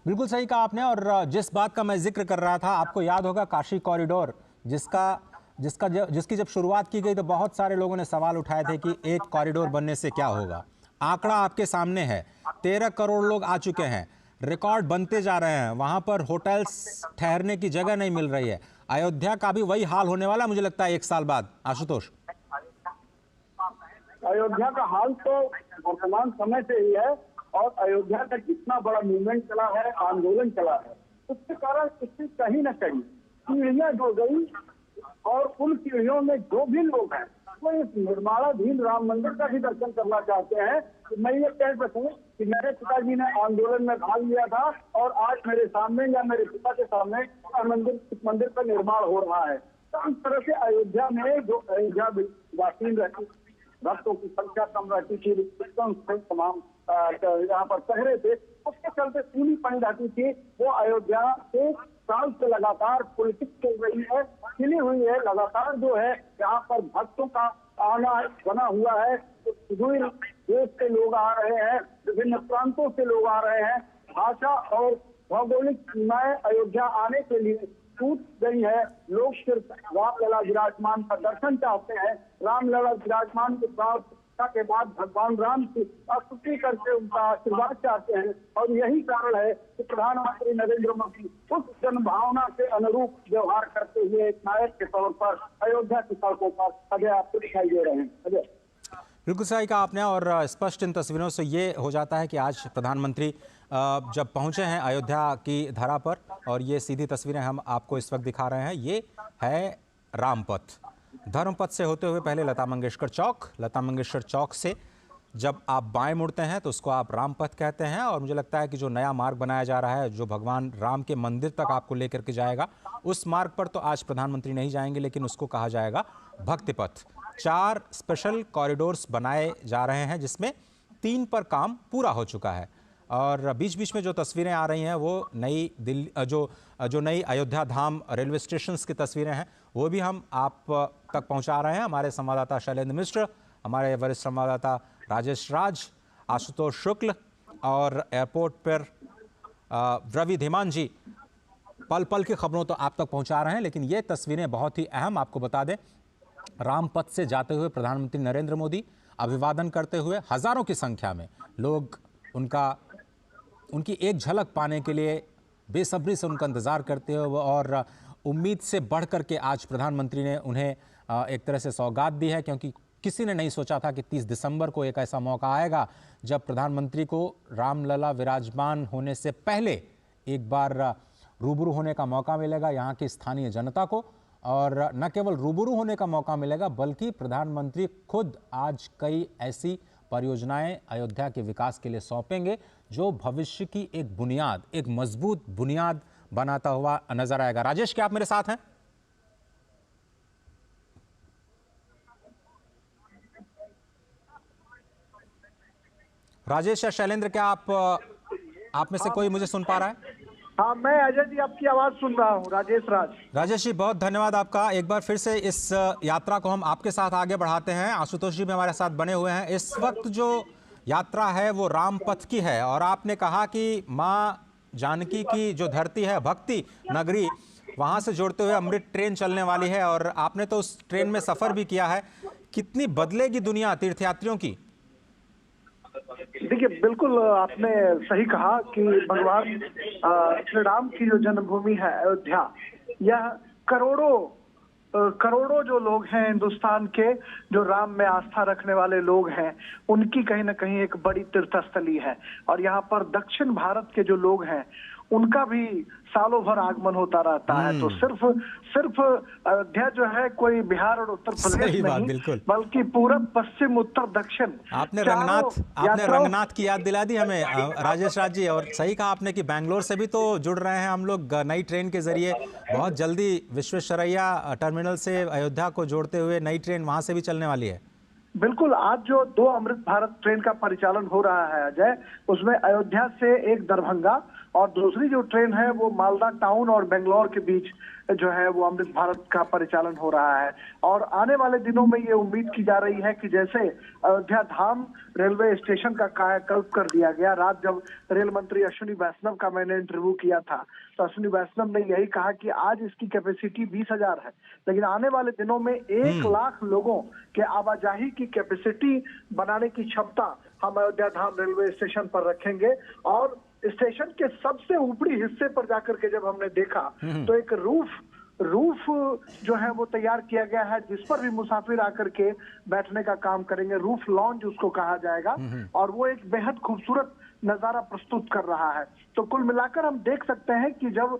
बिल्कुल सही कहा आपने। और जिस बात का मैं जिक्र कर रहा था, आपको याद होगा काशी कॉरिडोर, जिसकी जब शुरुआत की गई तो बहुत सारे लोगों ने सवाल उठाए थे कि एक कॉरिडोर बनने से क्या होगा। आंकड़ा आपके सामने है, 13 करोड़ लोग आ चुके हैं, रिकॉर्ड बनते जा रहे हैं, वहां पर होटल्स ठहरने की जगह नहीं मिल रही है। अयोध्या का भी वही हाल होने वाला मुझे लगता है 1 साल बाद। आशुतोष, अयोध्या का हाल तो वर्तमान समय से ही है और अयोध्या का जितना बड़ा मूवमेंट चला है, आंदोलन चला है, उसके कारण इससे कहीं न कहीं पीढ़ियां जुड़ गई और उन पीढ़ियों में जो भी लोग हैं वो इस निर्माणाधीन राम मंदिर का भी दर्शन करना चाहते हैं। तो मैं ये कह सकूं कि मेरे पिताजी ने आंदोलन में भाग लिया था और आज मेरे सामने या मेरे पिता के सामने इस मंदिर का निर्माण हो रहा है। तो इस तरह से अयोध्या में जो अयोध्या वासी रहती, भक्तों की संख्या कम रहती थी, तमाम यहाँ पर पहरे थे, उसके चलते पूरी पड़ी रहती थी। वो अयोध्या से साल से लगातार पॉलिटिक्स चल रही है, खिली हुई है, लगातार जो है यहाँ पर भक्तों का आना बना हुआ है। तो सुदूर देश से लोग आ रहे हैं, विभिन्न प्रांतों से लोग आ रहे हैं। भाषा और भौगोलिक सीमाएं अयोध्या आने के लिए टूट गई है। लोग सिर्फ रामलला विराजमान का दर्शन चाहते हैं, रामलला विराजमान के के बाद भगवान राम की स्तुति करके उनका आशीर्वाद चाहते हैं। और यही कारण है कि प्रधानमंत्री नरेंद्र मोदी उस जनभावना के अनुरूप व्यवहार करते हुए एक नायक के तौर पर अयोध्या की सड़कों पर अजय आपको दिखाई दे रहे हैं। अजय, बिल्कुल सही कहा आपने। और स्पष्ट इन तस्वीरों से ये हो जाता है कि आज प्रधानमंत्री जब पहुंचे हैं अयोध्या की धरा पर, और ये सीधी तस्वीरें हम आपको इस वक्त दिखा रहे हैं, ये है रामपथ। धर्मपथ से होते हुए पहले लता मंगेशकर चौक, लता मंगेशकर चौक से जब आप बाएं मुड़ते हैं तो उसको आप रामपथ कहते हैं। और मुझे लगता है कि जो नया मार्ग बनाया जा रहा है, जो भगवान राम के मंदिर तक आपको लेकर के जाएगा, उस मार्ग पर तो आज प्रधानमंत्री नहीं जाएंगे, लेकिन उसको कहा जाएगा भक्ति पथ। 4 स्पेशल कॉरिडोर्स बनाए जा रहे हैं, जिसमें 3 पर काम पूरा हो चुका है। और बीच बीच में जो तस्वीरें आ रही हैं वो नई दिल्ली जो नई अयोध्या धाम रेलवे स्टेशन की तस्वीरें हैं, वो भी हम आप तक पहुंचा रहे हैं। हमारे संवाददाता शैलेंद्र मिश्र, हमारे वरिष्ठ संवाददाता राजेश राज, आशुतोष शुक्ल और एयरपोर्ट पर रवि धीमान जी पल पल की खबरों तो आप तक पहुंचा रहे हैं। लेकिन ये तस्वीरें बहुत ही अहम, आपको बता दें, रामपथ से जाते हुए प्रधानमंत्री नरेंद्र मोदी अभिवादन करते हुए हजारों की संख्या में लोग उनकी एक झलक पाने के लिए बेसब्री से उनका इंतजार करते हुए, और उम्मीद से बढ़ करके आज प्रधानमंत्री ने उन्हें एक तरह से सौगात दी है। क्योंकि किसी ने नहीं सोचा था कि 30 दिसंबर को एक ऐसा मौका आएगा जब प्रधानमंत्री को रामलला विराजमान होने से पहले एक बार रूबरू होने का मौका मिलेगा यहाँ की स्थानीय जनता को। और न केवल रूबरू होने का मौका मिलेगा, बल्कि प्रधानमंत्री खुद आज कई ऐसी परियोजनाएं अयोध्या के विकास के लिए सौंपेंगे जो भविष्य की एक बुनियाद, एक मजबूत बुनियाद बनाता हुआ नजर आएगा। राजेश, क्या आप मेरे साथ हैं? राजेश या शैलेंद्र, क्या आप में से कोई मुझे सुन पा रहा है? हाँ, मैं अजय जी आपकी आवाज सुन रहा हूँ। राजेश जी, बहुत धन्यवाद आपका। एक बार फिर से इस यात्रा को हम आपके साथ आगे बढ़ाते हैं। आशुतोष जी भी हमारे साथ बने हुए हैं। इस वक्त जो यात्रा है वो रामपथ की है, और आपने कहा कि माँ जानकी की जो धरती है, भक्ति नगरी, वहां से जोड़ते हुए अमृत ट्रेन चलने वाली है, और आपने तो उस ट्रेन में सफर भी किया है। कितनी बदलेगी दुनिया तीर्थयात्रियों की? देखिए, बिल्कुल आपने सही कहा कि भगवान श्री राम की जो जन्मभूमि है अयोध्या, यह करोड़ों जो लोग हैं हिंदुस्तान के, जो राम में आस्था रखने वाले लोग हैं, उनकी कहीं ना कहीं एक बड़ी तीर्थस्थली है। और यहाँ पर दक्षिण भारत के जो लोग हैं उनका भी सालों भर आगमन होता रहता है। तो सिर्फ अयोध्या जो है कोई बिहार और उत्तर प्रदेश नहीं, बल्कि पूरब, पश्चिम, उत्तर, दक्षिण। आपने रंगनाथ की याद दिला दी हमें राजेश राज जी। और सही कहा आपने कि बैंगलोर से भी तो जुड़ रहे हैं हम लोग नई ट्रेन के जरिए। बहुत जल्दी विश्वेश्वरैया टर्मिनल से अयोध्या को जोड़ते हुए नई ट्रेन वहां से भी चलने वाली है। बिल्कुल, आज जो 2 अमृत भारत ट्रेन का परिचालन हो रहा है अजय, उसमें अयोध्या से एक दरभंगा और दूसरी जो ट्रेन है वो मालदा टाउन और बेंगलोर के बीच जो है वो अमृत भारत का परिचालन हो रहा है। और आने वाले दिनों में ये उम्मीद की जा रही है कि जैसे अयोध्या धाम रेलवे स्टेशन का कायाकल्प कर दिया गया, रात जब रेल मंत्री अश्विनी वैष्णव का मैंने इंटरव्यू किया था तो अश्विनी वैष्णव ने यही कहा कि आज इसकी कैपेसिटी 20,000 है, लेकिन आने वाले दिनों में 1 लाख लोगों के आवाजाही की कैपेसिटी बनाने की क्षमता हम अयोध्या धाम रेलवे स्टेशन पर रखेंगे। और स्टेशन के सबसे ऊपरी हिस्से पर जाकर के जब हमने देखा तो एक रूफ जो है वो तैयार किया गया है, जिस पर भी मुसाफिर आकर के बैठने का काम करेंगे। रूफ लॉन्ज उसको कहा जाएगा, और वो एक बेहद खूबसूरत नजारा प्रस्तुत कर रहा है। तो कुल मिलाकर हम देख सकते हैं कि जब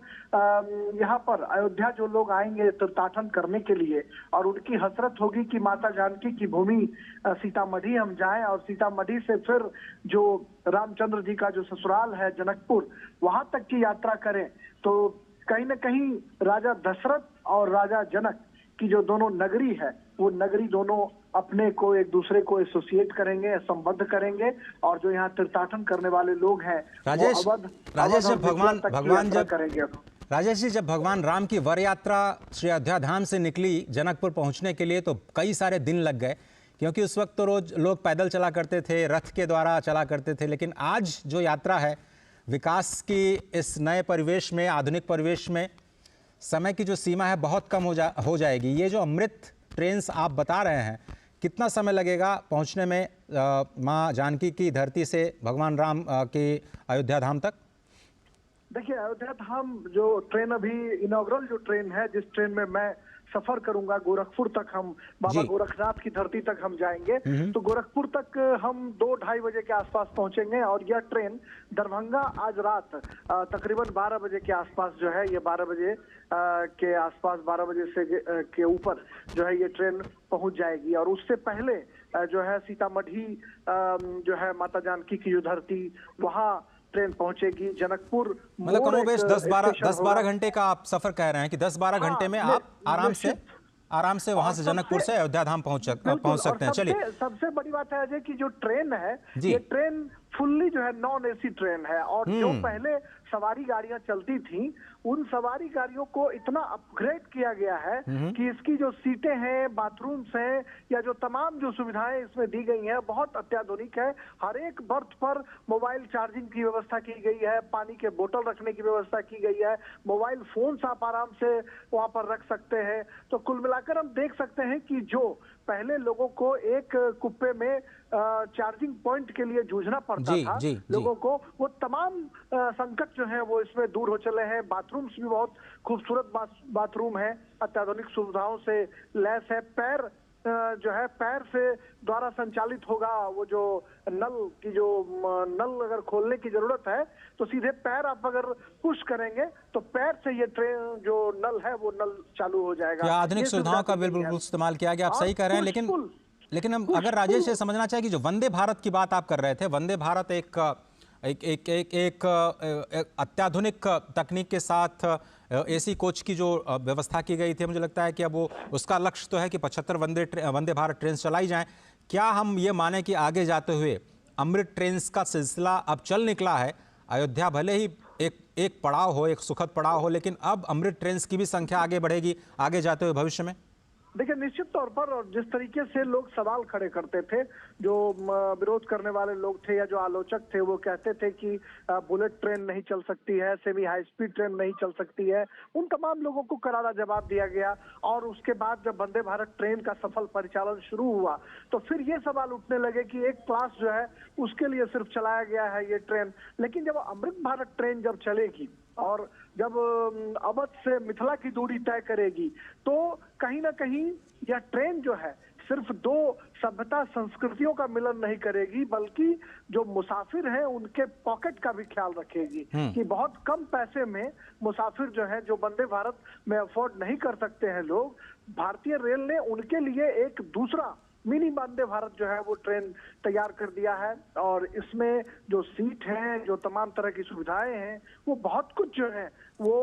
यहाँ पर अयोध्या जो लोग आएंगे तीर्थाटन करने के लिए, और उनकी हसरत होगी कि माता जानकी की भूमि सीतामढ़ी हम जाएं, और सीतामढ़ी से फिर जो रामचंद्र जी का जो ससुराल है जनकपुर, वहां तक की यात्रा करें, तो कहीं न कहीं राजा दशरथ और राजा जनक की जो दोनों नगरी है, वो नगरी दोनों अपने को एक दूसरे को एसोसिएट करेंगे, संबद्ध करेंगे। और जो यहाँ तीर्थाटन करने वाले लोग हैं राजेश जी, जब भगवान राम की वर यात्रा श्री अयोध्या धाम से निकली जनकपुर पहुंचने के लिए, तो कई सारे दिन लग गए, क्योंकि उस वक्त तो रोज लोग पैदल चला करते थे, रथ के द्वारा चला करते थे। लेकिन आज जो यात्रा है विकास की इस नए परिवेश में, आधुनिक परिवेश में, समय की जो सीमा है बहुत कम हो जाएगी। ये जो अमृत ट्रेन्स आप बता रहे हैं, कितना समय लगेगा पहुंचने में माँ जानकी की धरती से भगवान राम की अयोध्या धाम तक? देखिए, अयोध्या धाम जो ट्रेन अभी इनॉग्रल जो ट्रेन है, जिस ट्रेन में मैं सफर करूंगा गोरखपुर तक, हम बाबा जी। गोरखनाथ की धरती तक हम जाएंगे, तो गोरखपुर तक हम 2-2:30 बजे के आसपास पहुंचेंगे और यह ट्रेन दरभंगा आज रात तकरीबन 12 बजे के आसपास जो है, ये 12 बजे के आसपास, 12 बजे से के ऊपर जो है ये ट्रेन पहुंच जाएगी। और उससे पहले जो है सीतामढ़ी जो है माता जानकी की जो धरती, वहाँ ट्रेन पहुंचेगी। जनकपुर मतलब कमोबेश एक 10-12 स्टेशन होगा। घंटे का आप सफर कह रहे हैं कि 10-12 हाँ, घंटे में आप आराम से वहां और से जनकपुर से अयोध्या धाम पहुंच सकते हैं। चलिए, सबसे बड़ी बात है अजय कि जो ट्रेन है, जी। ये ट्रेन फुल्ली जो है नॉन एसी ट्रेन है, और जो पहले सवारी गाड़ियां चलती थी, उन सवारी गाड़ियों को इतना अपग्रेड किया गया है कि इसकी जो सीटें हैं, बाथरूम्स हैं, या जो तमाम जो सुविधाएं इसमें दी गई हैं, बहुत अत्याधुनिक है। हर एक बर्थ पर मोबाइल चार्जिंग की व्यवस्था की गई है, पानी के बोतल रखने की व्यवस्था की गई है, मोबाइल फोन आप आराम से वहां पर रख सकते हैं। तो कुल मिलाकर हम देख सकते हैं कि जो पहले लोगों को एक कुप्पे में चार्जिंग पॉइंट के लिए जूझना पड़ता था लोगों को, वो तमाम संकट जो है वो इसमें दूर हो चले हैं। बाथरूम्स भी बहुत खूबसूरत बाथरूम है, अत्याधुनिक सुविधाओं से लैस है। पैर जो है पैर से द्वारा संचालित होगा, वो जो नल अगर खोलने की जरूरत है तो सीधे पैर आप अगर पुश करेंगे तो पैर से ये ट्रेन जो नल है वो नल चालू हो जाएगा। आधुनिक सुविधाओं का बिल्कुल इस्तेमाल किया गया, आप सही कह रहे हैं। लेकिन हम अगर राजेश ये समझना चाहिए कि जो वंदे भारत की बात आप कर रहे थे, वंदे भारत एक अत्याधुनिक तकनीक के साथ एसी कोच की जो व्यवस्था की गई थी, मुझे लगता है कि अब वो उसका लक्ष्य तो है कि 75 वंदे भारत ट्रेन चलाई जाएं। क्या हम ये माने कि आगे जाते हुए अमृत ट्रेन का सिलसिला अब चल निकला है? अयोध्या भले ही एक पड़ाव हो, एक सुखद पड़ाव हो, लेकिन अब अमृत ट्रेन की भी संख्या आगे बढ़ेगी आगे जाते हुए भविष्य में? देखिए, निश्चित तौर पर, और जिस तरीके से लोग सवाल खड़े करते थे, जो विरोध करने वाले लोग थे या जो आलोचक थे, वो कहते थे कि बुलेट ट्रेन नहीं चल सकती है, सेमी हाई स्पीड ट्रेन नहीं चल सकती है, उन तमाम लोगों को करारा जवाब दिया गया। और उसके बाद जब वंदे भारत ट्रेन का सफल परिचालन शुरू हुआ तो फिर ये सवाल उठने लगे कि एक क्लास जो है उसके लिए सिर्फ चलाया गया है ये ट्रेन। लेकिन जब अमृत भारत ट्रेन जब चलेगी और जब अवध से मिथिला की दूरी तय करेगी, तो कहीं ना कहीं यह ट्रेन जो है सिर्फ दो सभ्यता संस्कृतियों का मिलन नहीं करेगी, बल्कि जो मुसाफिर हैं उनके पॉकेट का भी ख्याल रखेगी कि बहुत कम पैसे में मुसाफिर जो है, जो वंदे भारत में अफोर्ड नहीं कर सकते हैं लोग, भारतीय रेल ने उनके लिए एक दूसरा मिनी वंदे भारत जो है वो ट्रेन तैयार कर दिया है। और इसमें जो सीट है, जो तमाम तरह की सुविधाएं हैं, वो बहुत कुछ जो है वो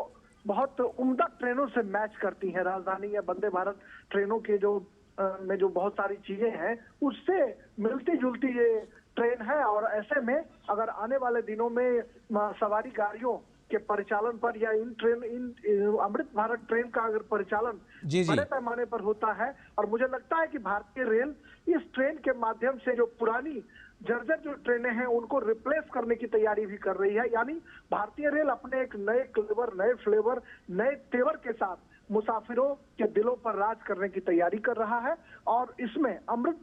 बहुत उम्दा ट्रेनों से मैच करती हैं। राजधानी या वंदे भारत ट्रेनों के जो में जो बहुत सारी चीजें हैं उससे मिलती जुलती ये ट्रेन है। और ऐसे में अगर आने वाले दिनों में सवारी गाड़ियों के परिचालन पर या इन अमृत भारत ट्रेन का अगर परिचालन बड़े पैमाने पर होता है, और मुझे लगता है कि भारतीय रेल इस ट्रेन के माध्यम से जो पुरानी जर्जर जो ट्रेनें हैं उनको रिप्लेस करने की तैयारी भी कर रही है। यानी भारतीय रेल अपने एक नए क्लेवर, नए फ्लेवर, नए तेवर के साथ मुसाफिरों के दिलों पर राज करने की तैयारी कर रहा है। और इसमें अमृत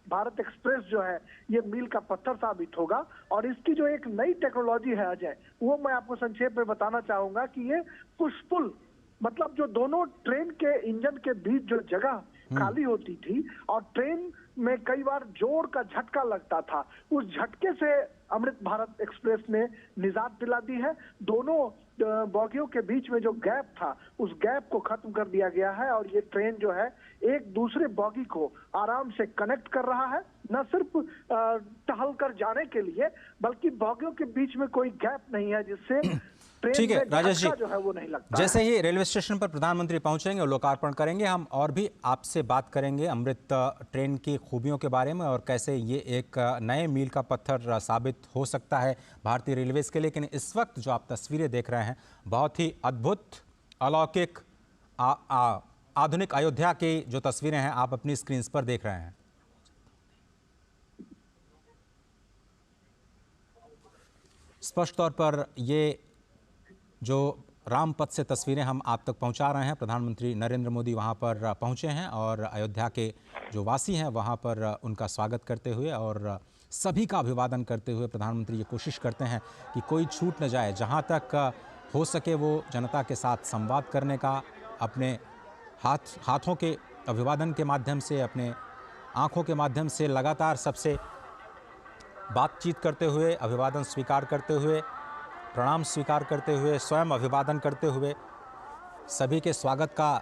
भारत एक्सप्रेस जो है ये मील का पत्थर साबित होगा। और इसकी जो एक नई टेक्नोलॉजी है अजय, वो मैं आपको संक्षेप में बताना चाहूंगा कि ये पुश-पुल, मतलब जो दोनों ट्रेन के इंजन के बीच जो जगह खाली होती थी और ट्रेन में कई बार जोर का झटका लगता था, उस झटके से अमृत भारत एक्सप्रेस ने निजात दिला दी है। दोनों बोगियों के बीच में जो गैप था उस गैप को खत्म कर दिया गया है और ये ट्रेन जो है एक दूसरे बोगी को आराम से कनेक्ट कर रहा है, न सिर्फ टहल कर जाने के लिए बल्कि बोगियों के बीच में कोई गैप नहीं है जिससे ठीक है राजेश जी, जो है वो नहीं लगता। जैसे ही रेलवे स्टेशन पर प्रधानमंत्री पहुंचेंगे और लोकार्पण करेंगे, हम और भी आपसे बात करेंगे अमृत ट्रेन की खूबियों के बारे में और कैसे ये एक नए मील का पत्थर साबित हो सकता है भारतीय रेलवेज के लिए। लेकिन इस वक्त जो आप तस्वीरें देख रहे हैं, बहुत ही अद्भुत, अलौकिक, आधुनिक अयोध्या की जो तस्वीरें हैं आप अपनी स्क्रीन पर देख रहे हैं। स्पष्ट तौर पर ये जो रामपथ से तस्वीरें हम आप तक पहुंचा रहे हैं, प्रधानमंत्री नरेंद्र मोदी वहां पर पहुंचे हैं और अयोध्या के जो वासी हैं वहां पर उनका स्वागत करते हुए और सभी का अभिवादन करते हुए प्रधानमंत्री ये कोशिश करते हैं कि कोई छूट न जाए, जहां तक हो सके वो जनता के साथ संवाद करने का, अपने हाथों के अभिवादन के माध्यम से, अपने आंखों के माध्यम से लगातार सबसे बातचीत करते हुए, अभिवादन स्वीकार करते हुए, प्रणाम स्वीकार करते हुए, स्वयं अभिवादन करते हुए, सभी के स्वागत का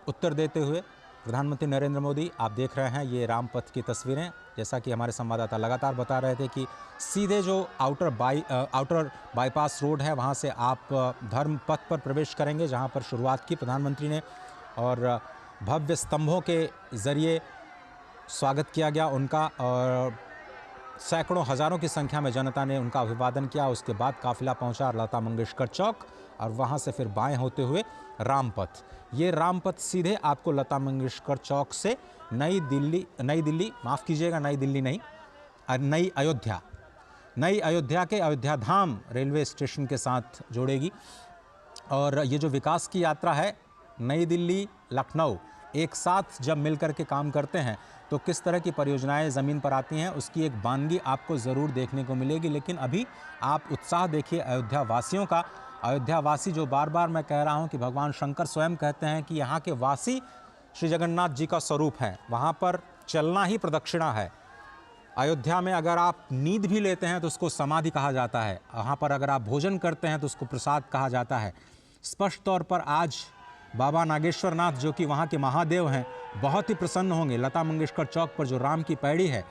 उत्तर देते हुए प्रधानमंत्री नरेंद्र मोदी, आप देख रहे हैं ये रामपथ की तस्वीरें। जैसा कि हमारे संवाददाता लगातार बता रहे थे कि सीधे जो आउटर बाईपास रोड है वहाँ से आप धर्म पथ पर प्रवेश करेंगे, जहाँ पर शुरुआत की प्रधानमंत्री ने, और भव्य स्तंभों के ज़रिए स्वागत किया गया उनका, और सैकड़ों हज़ारों की संख्या में जनता ने उनका अभिवादन किया। उसके बाद काफिला पहुंचा लता मंगेशकर चौक और वहां से फिर बाएं होते हुए रामपथ। ये रामपथ सीधे आपको लता मंगेशकर चौक से नई दिल्ली माफ़ कीजिएगा, नई दिल्ली नहीं, नई अयोध्या के अयोध्या धाम रेलवे स्टेशन के साथ जोड़ेगी। और ये जो विकास की यात्रा है, नई दिल्ली लखनऊ एक साथ जब मिलकर के काम करते हैं तो किस तरह की परियोजनाएं ज़मीन पर आती हैं, उसकी एक बानगी आपको ज़रूर देखने को मिलेगी। लेकिन अभी आप उत्साह देखिए अयोध्या वासियों का। अयोध्या वासी जो बार बार मैं कह रहा हूं कि भगवान शंकर स्वयं कहते हैं कि यहाँ के वासी श्री जगन्नाथ जी का स्वरूप हैं, वहाँ पर चलना ही प्रदक्षिणा है। अयोध्या में अगर आप नींद भी लेते हैं तो उसको समाधि कहा जाता है, वहाँ पर अगर आप भोजन करते हैं तो उसको प्रसाद कहा जाता है। स्पष्ट तौर पर आज बाबा नागेश्वर नाथ जो कि वहाँ के महादेव हैं, बहुत ही प्रसन्न होंगे। लता मंगेशकर चौक पर जो राम की पैड़ी है,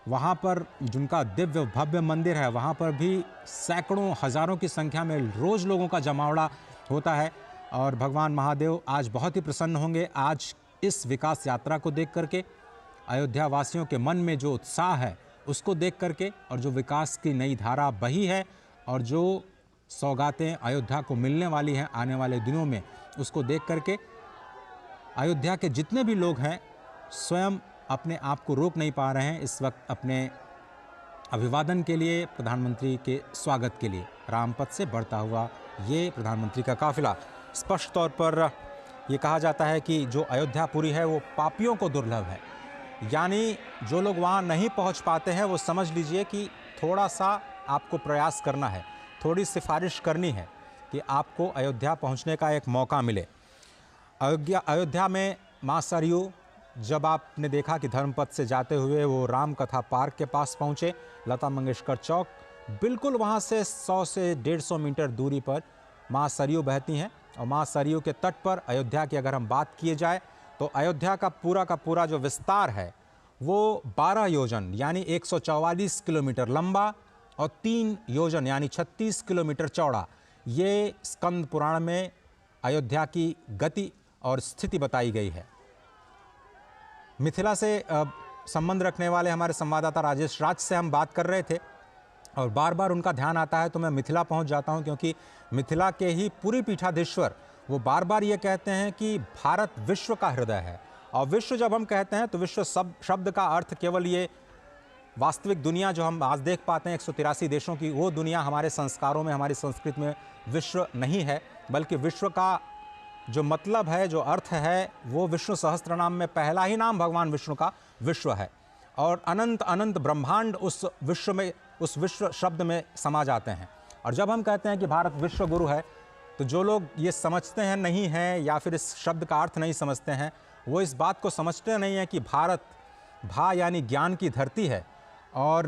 वहाँ पर जिनका दिव्य भव्य मंदिर है, वहाँ पर भी सैकड़ों हज़ारों की संख्या में रोज़ लोगों का जमावड़ा होता है और भगवान महादेव आज बहुत ही प्रसन्न होंगे। आज इस विकास यात्रा को देख करके अयोध्या वासियों के मन में जो उत्साह है उसको देख करके, और जो विकास की नई धारा बही है और जो सौगातें अयोध्या को मिलने वाली हैं आने वाले दिनों में, उसको देख करके अयोध्या के जितने भी लोग हैं स्वयं अपने आप को रोक नहीं पा रहे हैं इस वक्त अपने अभिवादन के लिए, प्रधानमंत्री के स्वागत के लिए। रामपथ से बढ़ता हुआ ये प्रधानमंत्री का काफिला। स्पष्ट तौर पर ये कहा जाता है कि जो अयोध्यापुरी है वो पापियों को दुर्लभ है, यानी जो लोग वहाँ नहीं पहुँच पाते हैं वो समझ लीजिए कि थोड़ा सा आपको प्रयास करना है, थोड़ी सिफारिश करनी है कि आपको अयोध्या पहुंचने का एक मौका मिले। अयोध्या में मां सरयू जब आपने देखा कि धर्मपथ से जाते हुए वो राम कथा पार्क के पास पहुंचे, लता मंगेशकर चौक, बिल्कुल वहां से 100 से 150 मीटर दूरी पर मां सरयू बहती हैं। और मां सरयू के तट पर अयोध्या की अगर हम बात किए जाए तो अयोध्या का पूरा जो विस्तार है वो 12 योजन यानी 144 किलोमीटर लंबा और 3 योजन यानी 36 किलोमीटर चौड़ा, ये स्कंद पुराण में अयोध्या की गति और स्थिति बताई गई है। मिथिला से संबंध रखने वाले हमारे संवाददाता राजेश राज से हम बात कर रहे थे और बार बार उनका ध्यान आता है तो मैं मिथिला पहुंच जाता हूं, क्योंकि मिथिला के ही पूरी पीठाधीश्वर वो बार बार ये कहते हैं कि भारत विश्व का हृदय है। और विश्व जब हम कहते हैं तो विश्व शब्द का अर्थ केवल ये वास्तविक दुनिया जो हम आज देख पाते हैं 183 देशों की, वो दुनिया हमारे संस्कारों में, हमारी संस्कृति में विश्व नहीं है, बल्कि विश्व का जो मतलब है, जो अर्थ है, वो विष्णु सहस्त्र नाम में पहला ही नाम भगवान विष्णु का विश्व है। और अनंत अनंत ब्रह्मांड उस विश्व में, उस विश्व शब्द में समा जाते हैं। और जब हम कहते हैं कि भारत विश्व गुरु है तो जो लोग ये समझते हैं नहीं हैं या फिर इस शब्द का अर्थ नहीं समझते हैं, वो इस बात को समझते नहीं हैं कि भारत भा यानी ज्ञान की धरती है और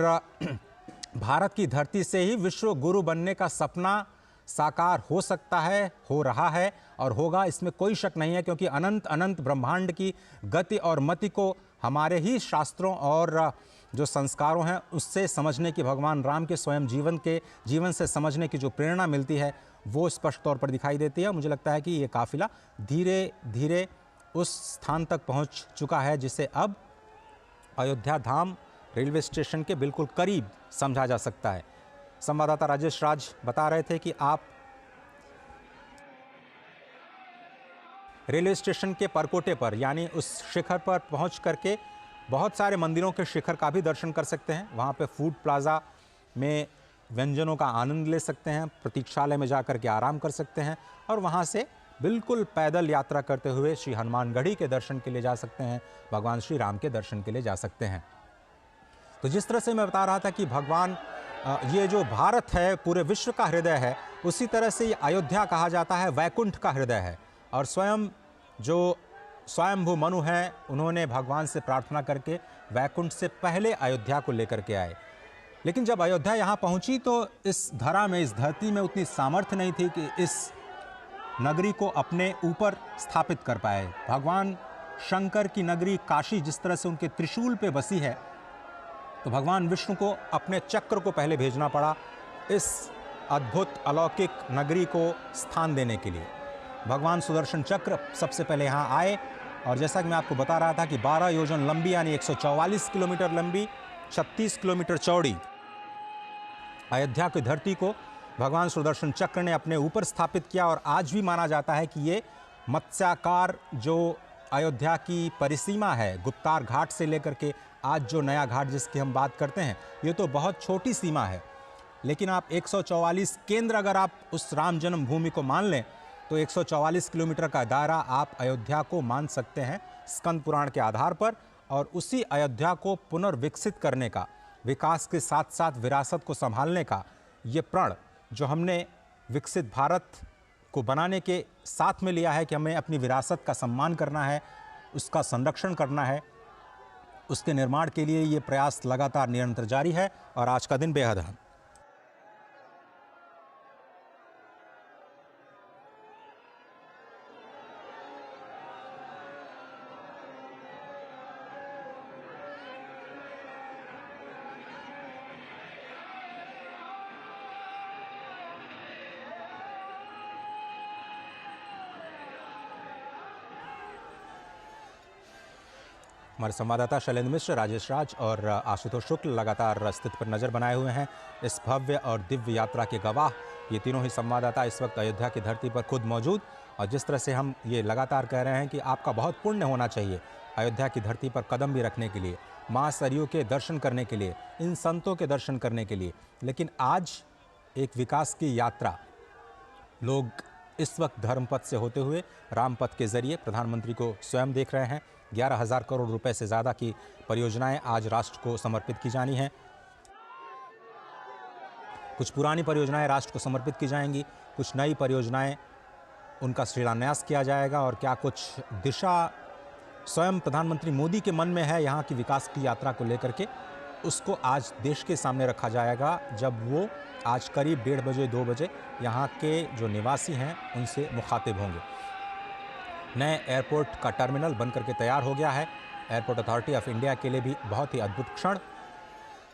भारत की धरती से ही विश्व गुरु बनने का सपना साकार हो सकता है, हो रहा है और होगा, इसमें कोई शक नहीं है। क्योंकि अनंत अनंत ब्रह्मांड की गति और मति को हमारे ही शास्त्रों और जो संस्कारों हैं उससे समझने की, भगवान राम के स्वयं जीवन से समझने की जो प्रेरणा मिलती है वो स्पष्ट तौर पर दिखाई देती है। मुझे लगता है कि ये काफिला धीरे धीरे उस स्थान तक पहुंच चुका है जिसे अब अयोध्या धाम रेलवे स्टेशन के बिल्कुल करीब समझा जा सकता है। संवाददाता राजेश राज बता रहे थे कि आप रेलवे स्टेशन के परकोटे पर यानी उस शिखर पर पहुंच करके बहुत सारे मंदिरों के शिखर का भी दर्शन कर सकते हैं। वहां पे फूड प्लाजा में व्यंजनों का आनंद ले सकते हैं, प्रतीक्षालय में जाकर के आराम कर सकते हैं और वहां से बिल्कुल पैदल यात्रा करते हुए श्री हनुमानगढ़ी के दर्शन के लिए जा सकते हैं, भगवान श्री राम के दर्शन के लिए जा सकते हैं। तो जिस तरह से मैं बता रहा था कि भगवान ये जो भारत है पूरे विश्व का हृदय है, उसी तरह से ये अयोध्या कहा जाता है वैकुंठ का हृदय है। और स्वयं जो स्वयंभू मनु हैं, उन्होंने भगवान से प्रार्थना करके वैकुंठ से पहले अयोध्या को लेकर के आए। लेकिन जब अयोध्या यहाँ पहुँची तो इस धरा में, इस धरती में उतनी सामर्थ्य नहीं थी कि इस नगरी को अपने ऊपर स्थापित कर पाए। भगवान शंकर की नगरी काशी जिस तरह से उनके त्रिशूल पे बसी है, तो भगवान विष्णु को अपने चक्र को पहले भेजना पड़ा इस अद्भुत अलौकिक नगरी को स्थान देने के लिए। भगवान सुदर्शन चक्र सबसे पहले यहाँ आए और जैसा कि मैं आपको बता रहा था कि 12 योजन लंबी यानी 144 किलोमीटर लंबी, 36 किलोमीटर चौड़ी अयोध्या की धरती को भगवान सुदर्शन चक्र ने अपने ऊपर स्थापित किया। और आज भी माना जाता है कि ये मत्स्याकार जो अयोध्या की परिसीमा है, गुप्तार घाट से लेकर के आज जो नया घाट जिसकी हम बात करते हैं, ये तो बहुत छोटी सीमा है। लेकिन आप 144 केंद्र अगर आप उस राम जन्मभूमि को मान लें तो 144 किलोमीटर का दायरा आप अयोध्या को मान सकते हैं स्कंद पुराण के आधार पर। और उसी अयोध्या को पुनर्विकसित करने का, विकास के साथ साथ विरासत को संभालने का ये प्रण जो हमने विकसित भारत को बनाने के साथ में लिया है कि हमें अपनी विरासत का सम्मान करना है, उसका संरक्षण करना है, उसके निर्माण के लिए ये प्रयास लगातार निरंतर जारी है और आज का दिन बेहद अहम। हमारे संवाददाता शैलेंद्र मिश्र, राजेश राज और आशुतोष शुक्ल लगातार स्थिति पर नज़र बनाए हुए हैं। इस भव्य और दिव्य यात्रा के गवाह ये तीनों ही संवाददाता इस वक्त अयोध्या की धरती पर खुद मौजूद। और जिस तरह से हम ये लगातार कह रहे हैं कि आपका बहुत पुण्य होना चाहिए अयोध्या की धरती पर कदम भी रखने के लिए, माँ सरयू के दर्शन करने के लिए, इन संतों के दर्शन करने के लिए। लेकिन आज एक विकास की यात्रा लोग इस वक्त धर्मपथ से होते हुए रामपथ के जरिए प्रधानमंत्री को स्वयं देख रहे हैं। 11,000 करोड़ रुपए से ज़्यादा की परियोजनाएं आज राष्ट्र को समर्पित की जानी हैं। कुछ पुरानी परियोजनाएं राष्ट्र को समर्पित की जाएंगी, कुछ नई परियोजनाएं उनका शिलान्यास किया जाएगा और क्या कुछ दिशा स्वयं प्रधानमंत्री मोदी के मन में है यहाँ की विकास की यात्रा को लेकर के, उसको आज देश के सामने रखा जाएगा जब वो आज करीब 1:30 बजे 2 बजे यहाँ के जो निवासी हैं उनसे मुखातिब होंगे। नए एयरपोर्ट का टर्मिनल बन करके तैयार हो गया है। एयरपोर्ट अथॉरिटी ऑफ इंडिया के लिए भी बहुत ही अद्भुत क्षण,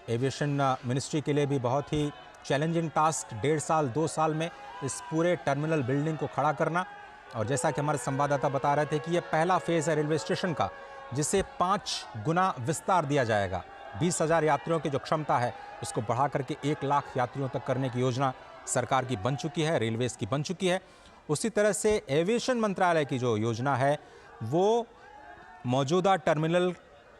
एविएशन मिनिस्ट्री के लिए भी बहुत ही चैलेंजिंग टास्क, 1.5 साल 2 साल में इस पूरे टर्मिनल बिल्डिंग को खड़ा करना। और जैसा कि हमारे संवाददाता बता रहे थे कि यह पहला फेज़ है रेलवे स्टेशन का, जिसे 5 गुना विस्तार दिया जाएगा। 20,000 यात्रियों की जो क्षमता है उसको बढ़ा करके 1 लाख यात्रियों तक करने की योजना सरकार की बन चुकी है, रेलवेज़ की बन चुकी है। उसी तरह से एविएशन मंत्रालय की जो योजना है वो मौजूदा टर्मिनल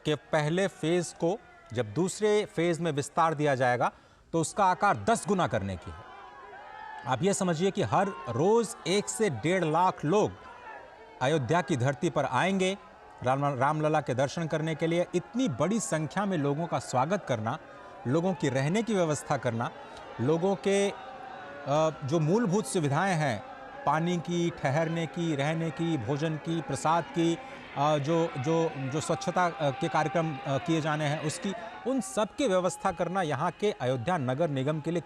के पहले फेज़ को जब दूसरे फेज़ में विस्तार दिया जाएगा तो उसका आकार 10 गुना करने की है। आप ये समझिए कि हर रोज़ 1 से 1.5 लाख लोग अयोध्या की धरती पर आएंगे रामलला के दर्शन करने के लिए। इतनी बड़ी संख्या में लोगों का स्वागत करना, लोगों की रहने की व्यवस्था करना, लोगों के जो मूलभूत सुविधाएं हैं, पानी की, ठहरने की, रहने की, भोजन की, प्रसाद की, जो स्वच्छता के कार्यक्रम किए जाने हैं उसकी, उन सब की व्यवस्था करना यहाँ के अयोध्या नगर निगम के लिए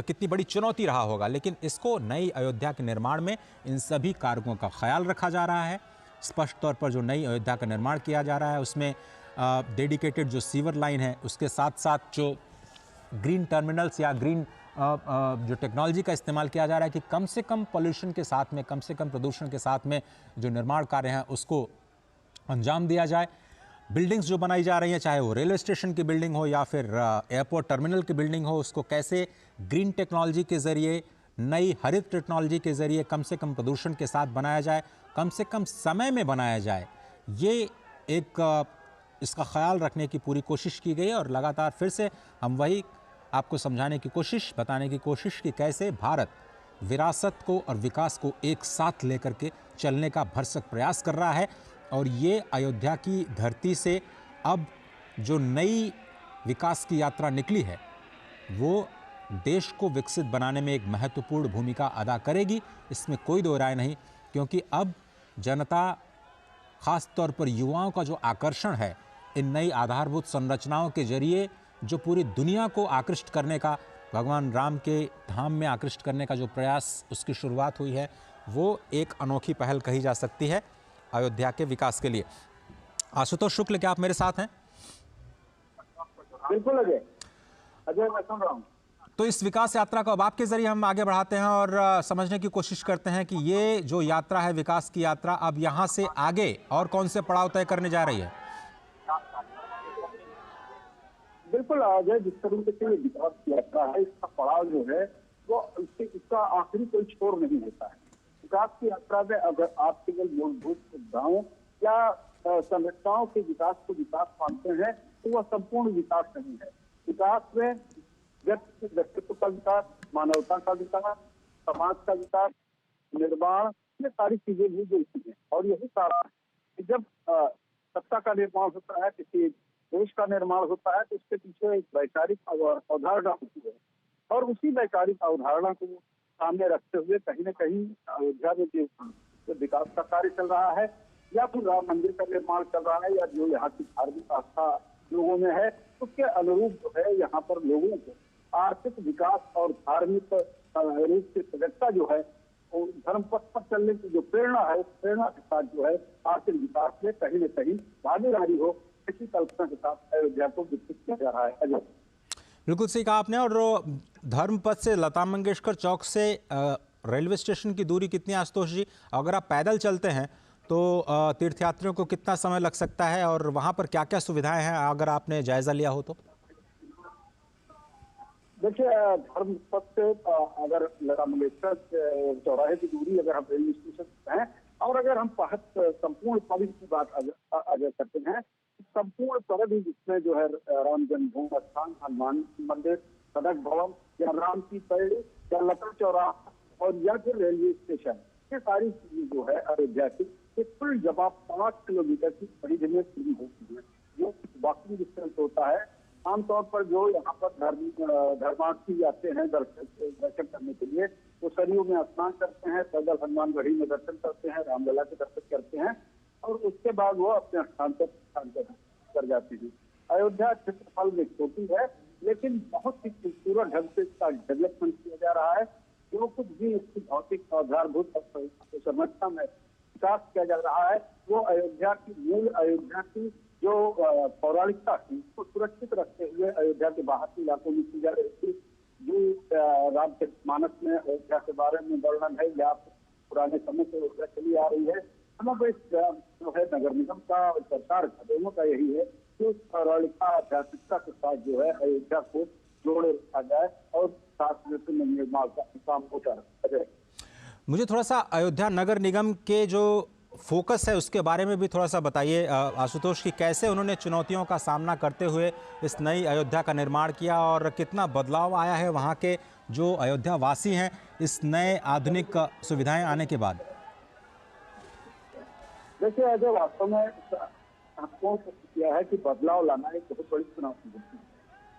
कितनी बड़ी चुनौती रहा होगा। लेकिन इसको नई अयोध्या के निर्माण में इन सभी कारकों का ख्याल रखा जा रहा है। स्पष्ट तौर पर जो नई अयोध्या का निर्माण किया जा रहा है उसमें डेडिकेटेड जो सीवर लाइन है, उसके साथ साथ जो ग्रीन टर्मिनल्स या ग्रीन जो टेक्नोलॉजी का इस्तेमाल किया जा रहा है कि कम से कम पॉल्यूशन के साथ में, कम से कम प्रदूषण के साथ में जो निर्माण कार्य हैं उसको अंजाम दिया जाए। बिल्डिंग्स जो बनाई जा रही हैं, चाहे वो रेलवे स्टेशन की बिल्डिंग हो या फिर एयरपोर्ट टर्मिनल की बिल्डिंग हो, उसको कैसे ग्रीन टेक्नोलॉजी के ज़रिए, नई हरित टेक्नोलॉजी के ज़रिए कम से कम प्रदूषण के साथ बनाया जाए, कम से कम समय में बनाया जाए, ये एक इसका ख्याल रखने की पूरी कोशिश की गई। और लगातार फिर से हम वही आपको समझाने की कोशिश, बताने की कोशिश कि कैसे भारत विरासत को और विकास को एक साथ लेकर के चलने का भरसक प्रयास कर रहा है। और ये अयोध्या की धरती से अब जो नई विकास की यात्रा निकली है वो देश को विकसित बनाने में एक महत्वपूर्ण भूमिका अदा करेगी, इसमें कोई दो राय नहीं। क्योंकि अब जनता, खास तौर पर युवाओं का जो आकर्षण है इन नई आधारभूत संरचनाओं के जरिए, जो पूरी दुनिया को आकृष्ट करने का, भगवान राम के धाम में आकृष्ट करने का जो प्रयास, उसकी शुरुआत हुई है, वो एक अनोखी पहल कही जा सकती है अयोध्या के विकास के लिए। आशुतोष शुक्ल, क्या आप मेरे साथ हैं? बिल्कुल अजय, मैं सुन रहा हूँ। तो इस विकास यात्रा को अब आपके जरिए हम आगे बढ़ाते हैं और समझने की कोशिश करते हैं कि ये जो यात्रा है, विकास की यात्रा, अब यहाँ से आगे और कौन से पड़ाव तय करने जा रही है? बिल्कुल अजय, जिस तरीके से ये विकास की यात्रा है, इसका पड़ाव जो है वो इसका आखिरी कोई छोर नहीं होता है। विकास की यात्रा में अगर आप केवल मूलभूत सुविधाओं या संरचनाओं के विकास को विकास मानते हैं तो वह संपूर्ण विकास नहीं है। विकास में व्यक्तित्व का विकास, मानवता का विकास, समाज का विकास, निर्माण, ये सारी चीजें भी जुड़ती हैं। और यही कारण है कि जब सत्ता का निर्माण होता है, किसी देश का निर्माण होता है, तो उसके पीछे एक वैचारिक अवधारणा होती है। और उसी वैचारिक अवधारणा को सामने रखते हुए कहीं न कहीं अयोध्या में जो विकास का कार्य चल रहा है, या फिर राम मंदिर का निर्माण चल रहा है, या जो यहाँ की धार्मिक आस्था लोगों में है, उसके अनुरूप जो है यहाँ पर लोगों को आर्थिक विकास और धार्मिक रूप से सजगता जो है, धर्म पथ पर चलने की जो प्रेरणा है, उस प्रेरणा के साथ जो है आर्थिक विकास में कहीं न कहीं भागीदारी हो, इसी कल्पना के साथ अयोध्या को विकसित किया जा रहा है। अजय, बिल्कुल सही कहा आपने। और धर्म पथ से लता मंगेशकर चौक से रेलवे स्टेशन की दूरी कितनी है आशुतोष जी? अगर आप पैदल चलते हैं तो तीर्थयात्रियों को कितना समय लग सकता है और वहाँ पर क्या क्या सुविधाएं हैं, अगर आपने जायजा लिया हो तो? देखिए, धर्म पथ से अगर लता मंगेशकर चौराहे की दूरी अगर हम रेलवे स्टेशन से हैं, और अगर हम संपूर्ण परिधि की बात अगर करते हैं, संपूर्ण परिधि जिसमें जो है राम जन्मभूमि स्थान, हनुमान मंदिर, सड़क भवन, या राम की पैड़ी, या लता चौराहा, और या फिर रेलवे स्टेशन, ये सारी चीजें जो है अयोध्या की कुल जवाब 5 किलोमीटर की परिधि में पूरी होती है। जो वॉकिंग डिस्टेंस होता है, आमतौर पर जो यहाँ पर धर्मार्थी आते हैं दर्शन करने के लिए, वो सरयू में स्नान करते हैं, पैदल हनुमानगढ़ी में दर्शन करते हैं, रामलला के दर्शन करते हैं, और उसके बाद वो अपने स्थान पर कर जाते हैं। अयोध्या क्षेत्रफल में छोटी है, लेकिन बहुत ही खूबसूरत ढंग से इसका डेवलपमेंट किया जा रहा है। जो कुछ भी इसकी भौतिक आधारभूत संरचना में विकास किया जा रहा है, वो अयोध्या की मूल, अयोध्या की जो पौराणिकता थी उसको सुरक्षित रखते हुए अयोध्या के बाहर के इलाकों में की जा रही थी। जो रामचरितमानस में अयोध्या के बारे में वर्णन है, या पुराने समय से अयोध्या चली आ रही है, समग्र जो है नगर निगम का और सरकार का, दोनों का यही है कि उस पौराणिकता, आध्यात्मिकता के साथ जो है अयोध्या को जोड़े रखा जाए और साथ में निर्माण का काम होता रहे। मुझे थोड़ा सा अयोध्या नगर निगम के जो फोकस है उसके बारे में भी थोड़ा सा बताइए आशुतोष, की कैसे उन्होंने चुनौतियों का सामना करते हुए इस नई अयोध्या का निर्माण किया और कितना बदलाव आया है वहाँ के जो अयोध्या वासी हैं इस नए आधुनिक सुविधाएं आने के बाद? देखिए अजय, वास्तव में आपको किया है कि बदलाव लाना एक बहुत बड़ी चुनौती होती है।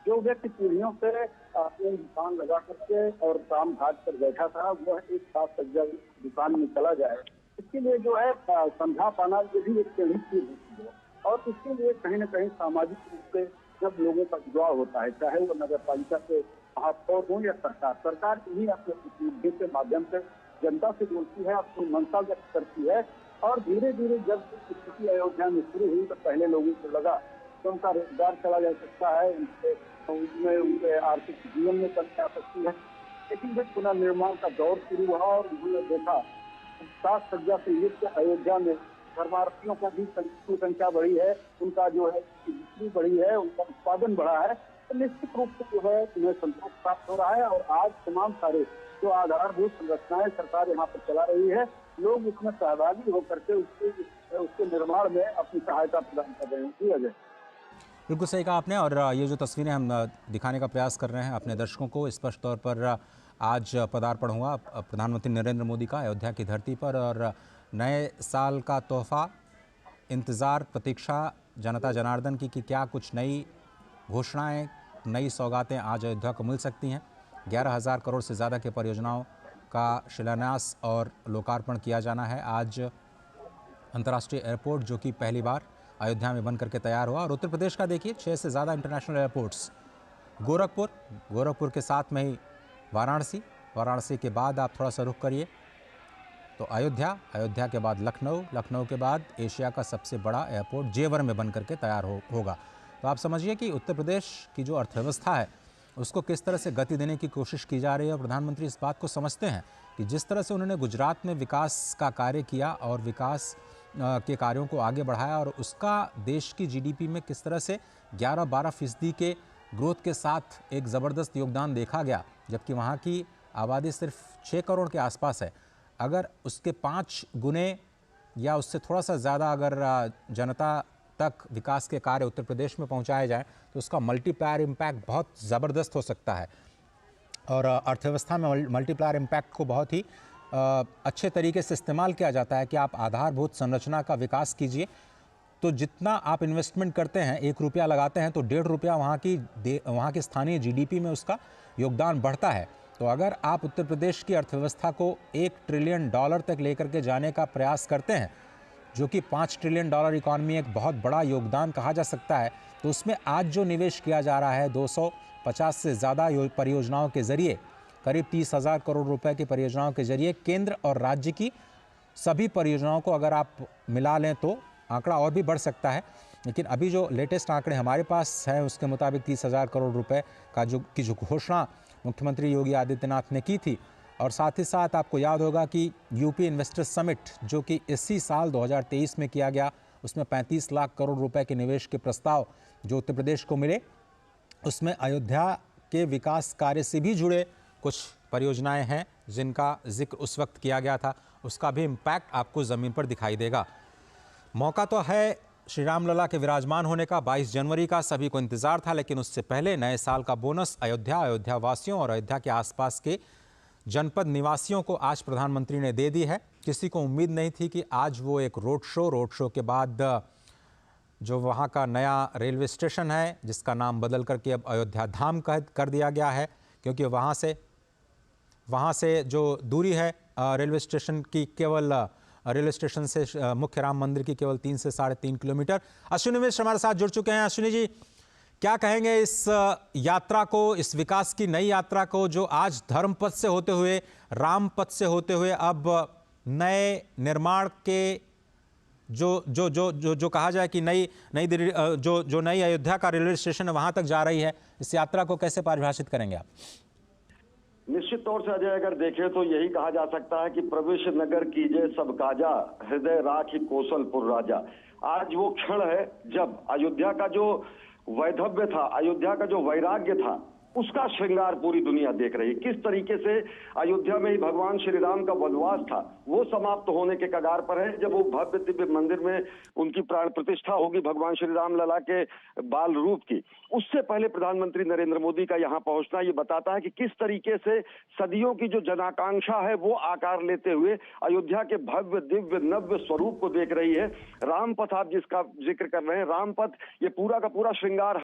जो व्यक्ति पीढ़ियों से अपने दुकान लगा करके और काम काज पर बैठा था, वह एक साथ सज्जा दुकान में चला जाए, इसके लिए जो है समझा पाना ये भी एक बड़ी चीज होती है। और इसके लिए कहीं न कहीं सामाजिक रूप से जब लोगों का जुड़ाव होता है, चाहे वो नगर पालिका के महापौर हो या सरकार इन्हीं अपने प्रतिनिधियों के माध्यम से जनता से जुड़ती है, अपनी मंशा व्यक्त करती है। और धीरे धीरे जब स्थिति अयोध्या में शुरू हुई तो पहले लोगों को लगा कि उनका रोजगार चला जा सकता है, उनके आर्थिक जीवन में कमी आ सकती है। लेकिन जब पुनर्निर्माण का दौर शुरू हुआ और उन्होंने देखा सात सज्जा से युक्त अयोध्या में धर्मार्थियों का भी संख्या बढ़ी है, उनका जो है बिक्री बढ़ी है, उनका उत्पादन बढ़ा है, तो निश्चित रूप से जो है उन्हें संतोष प्राप्त हो रहा है। और आज तमाम सारे जो आधारभूत संरचनाएं सरकार यहाँ पर चला रही है, लोग उसमें सहभागी होकर के उसके निर्माण में अपनी सहायता प्रदान कर रहे हैं। अजय, बिल्कुल सही कहा आपने। और ये जो तस्वीरें हम दिखाने का प्रयास कर रहे हैं अपने दर्शकों को, स्पष्ट तौर पर आज पदार्पण हुआ प्रधानमंत्री नरेंद्र मोदी का अयोध्या की धरती पर, और नए साल का तोहफा, इंतज़ार, प्रतीक्षा जनता जनार्दन की कि क्या कुछ नई घोषणाएं, नई सौगातें आज अयोध्या को मिल सकती हैं। 11,000 करोड़ से ज़्यादा की परियोजनाओं का शिलान्यास और लोकार्पण किया जाना है। आज अंतर्राष्ट्रीय एयरपोर्ट जो कि पहली बार अयोध्या में बन करके तैयार हुआ। और उत्तर प्रदेश का देखिए 6 से ज़्यादा इंटरनेशनल एयरपोर्ट्स, गोरखपुर के साथ में ही वाराणसी के बाद आप थोड़ा सा रुख करिए तो अयोध्या के बाद लखनऊ के बाद एशिया का सबसे बड़ा एयरपोर्ट जेवर में बन करके तैयार होगा। तो आप समझिए कि उत्तर प्रदेश की जो अर्थव्यवस्था है उसको किस तरह से गति देने की कोशिश की जा रही है। और प्रधानमंत्री इस बात को समझते हैं कि जिस तरह से उन्होंने गुजरात में विकास का कार्य किया और विकास के कार्यों को आगे बढ़ाया और उसका देश की जीडीपी में किस तरह से 11-12% के ग्रोथ के साथ एक ज़बरदस्त योगदान देखा गया, जबकि वहाँ की आबादी सिर्फ 6 करोड़ के आसपास है। अगर उसके 5 गुने या उससे थोड़ा सा ज़्यादा अगर जनता तक विकास के कार्य उत्तर प्रदेश में पहुंचाए जाएं तो उसका मल्टीप्लायर इम्पैक्ट बहुत ज़बरदस्त हो सकता है। और अर्थव्यवस्था में मल्टीप्लायर इम्पैक्ट को बहुत ही अच्छे तरीके से इस्तेमाल किया जाता है कि आप आधारभूत संरचना का विकास कीजिए तो जितना आप इन्वेस्टमेंट करते हैं, 1 रुपया लगाते हैं तो 1.5 रुपया वहाँ की स्थानीय जीडीपी में उसका योगदान बढ़ता है। तो अगर आप उत्तर प्रदेश की अर्थव्यवस्था को $1 ट्रिलियन तक लेकर के जाने का प्रयास करते हैं, जो कि $5 ट्रिलियन इकॉनमी एक बहुत बड़ा योगदान कहा जा सकता है, तो उसमें आज जो निवेश किया जा रहा है 250 से ज़्यादा परियोजनाओं के ज़रिए, करीब 30,000 करोड़ रुपए की परियोजनाओं के ज़रिए केंद्र और राज्य की सभी परियोजनाओं को अगर आप मिला लें तो आंकड़ा और भी बढ़ सकता है। लेकिन अभी जो लेटेस्ट आंकड़े हमारे पास हैं उसके मुताबिक 30,000 करोड़ रुपए का जो घोषणा मुख्यमंत्री योगी आदित्यनाथ ने की थी। और साथ ही साथ आपको याद होगा कि यूपी इन्वेस्टर्स समिट जो कि इसी साल 2023 में किया गया, उसमें 35 लाख करोड़ रुपए के निवेश के प्रस्ताव जो उत्तर प्रदेश को मिले, उसमें अयोध्या के विकास कार्य से भी जुड़े कुछ परियोजनाएं हैं जिनका जिक्र उस वक्त किया गया था। उसका भी इम्पैक्ट आपको ज़मीन पर दिखाई देगा। मौका तो है श्री राम लला के विराजमान होने का, 22 जनवरी का सभी को इंतजार था, लेकिन उससे पहले नए साल का बोनस अयोध्या वासियों और अयोध्या के आसपास के जनपद निवासियों को आज प्रधानमंत्री ने दे दी है। किसी को उम्मीद नहीं थी कि आज वो एक रोड शो के बाद जो वहाँ का नया रेलवे स्टेशन है जिसका नाम बदल करके अब अयोध्या धाम कर दिया गया है, क्योंकि वहाँ से जो दूरी है रेलवे स्टेशन की, केवल रेलवे स्टेशन से मुख्य राम मंदिर की केवल 3 से 3.5 किलोमीटर। अश्विनी मिश्र हमारे साथ जुड़ चुके हैं। अश्विनी जी, क्या कहेंगे इस यात्रा को, इस विकास की नई यात्रा को जो आज धर्म पथ से होते हुए, राम पथ से होते हुए अब नए निर्माण के जो कहा जाए कि नई अयोध्या का रेलवे स्टेशन है वहां तक जा रही है, इस यात्रा को कैसे परिभाषित करेंगे आप? निश्चित तौर से अजय अगर देखें तो यही कहा जा सकता है कि प्रवेश नगर कीजिए सब काजा, हृदय राखी कौशलपुर राजा। आज वो क्षण है जब अयोध्या का जो वैधव्य था, अयोध्या का जो वैराग्य था, उसका श्रृंगार पूरी दुनिया देख रही है। किस तरीके से अयोध्या में ही भगवान श्री राम का वनवास था वो समाप्त होने के कगार पर है। जब वो भव्य दिव्य मंदिर में उनकी प्राण प्रतिष्ठा होगी भगवान श्री राम लला के बाल रूप की, उससे पहले प्रधानमंत्री नरेंद्र मोदी का यहाँ पहुंचना ये बताता है कि किस तरीके से सदियों की जो जनाकांक्षा है वो आकार लेते हुए अयोध्या के भव्य दिव्य नव्य स्वरूप को देख रही है। रामपथ आप जिसका जिक्र कर रहे हैं, रामपथ ये पूरा का पूरा श्रृंगार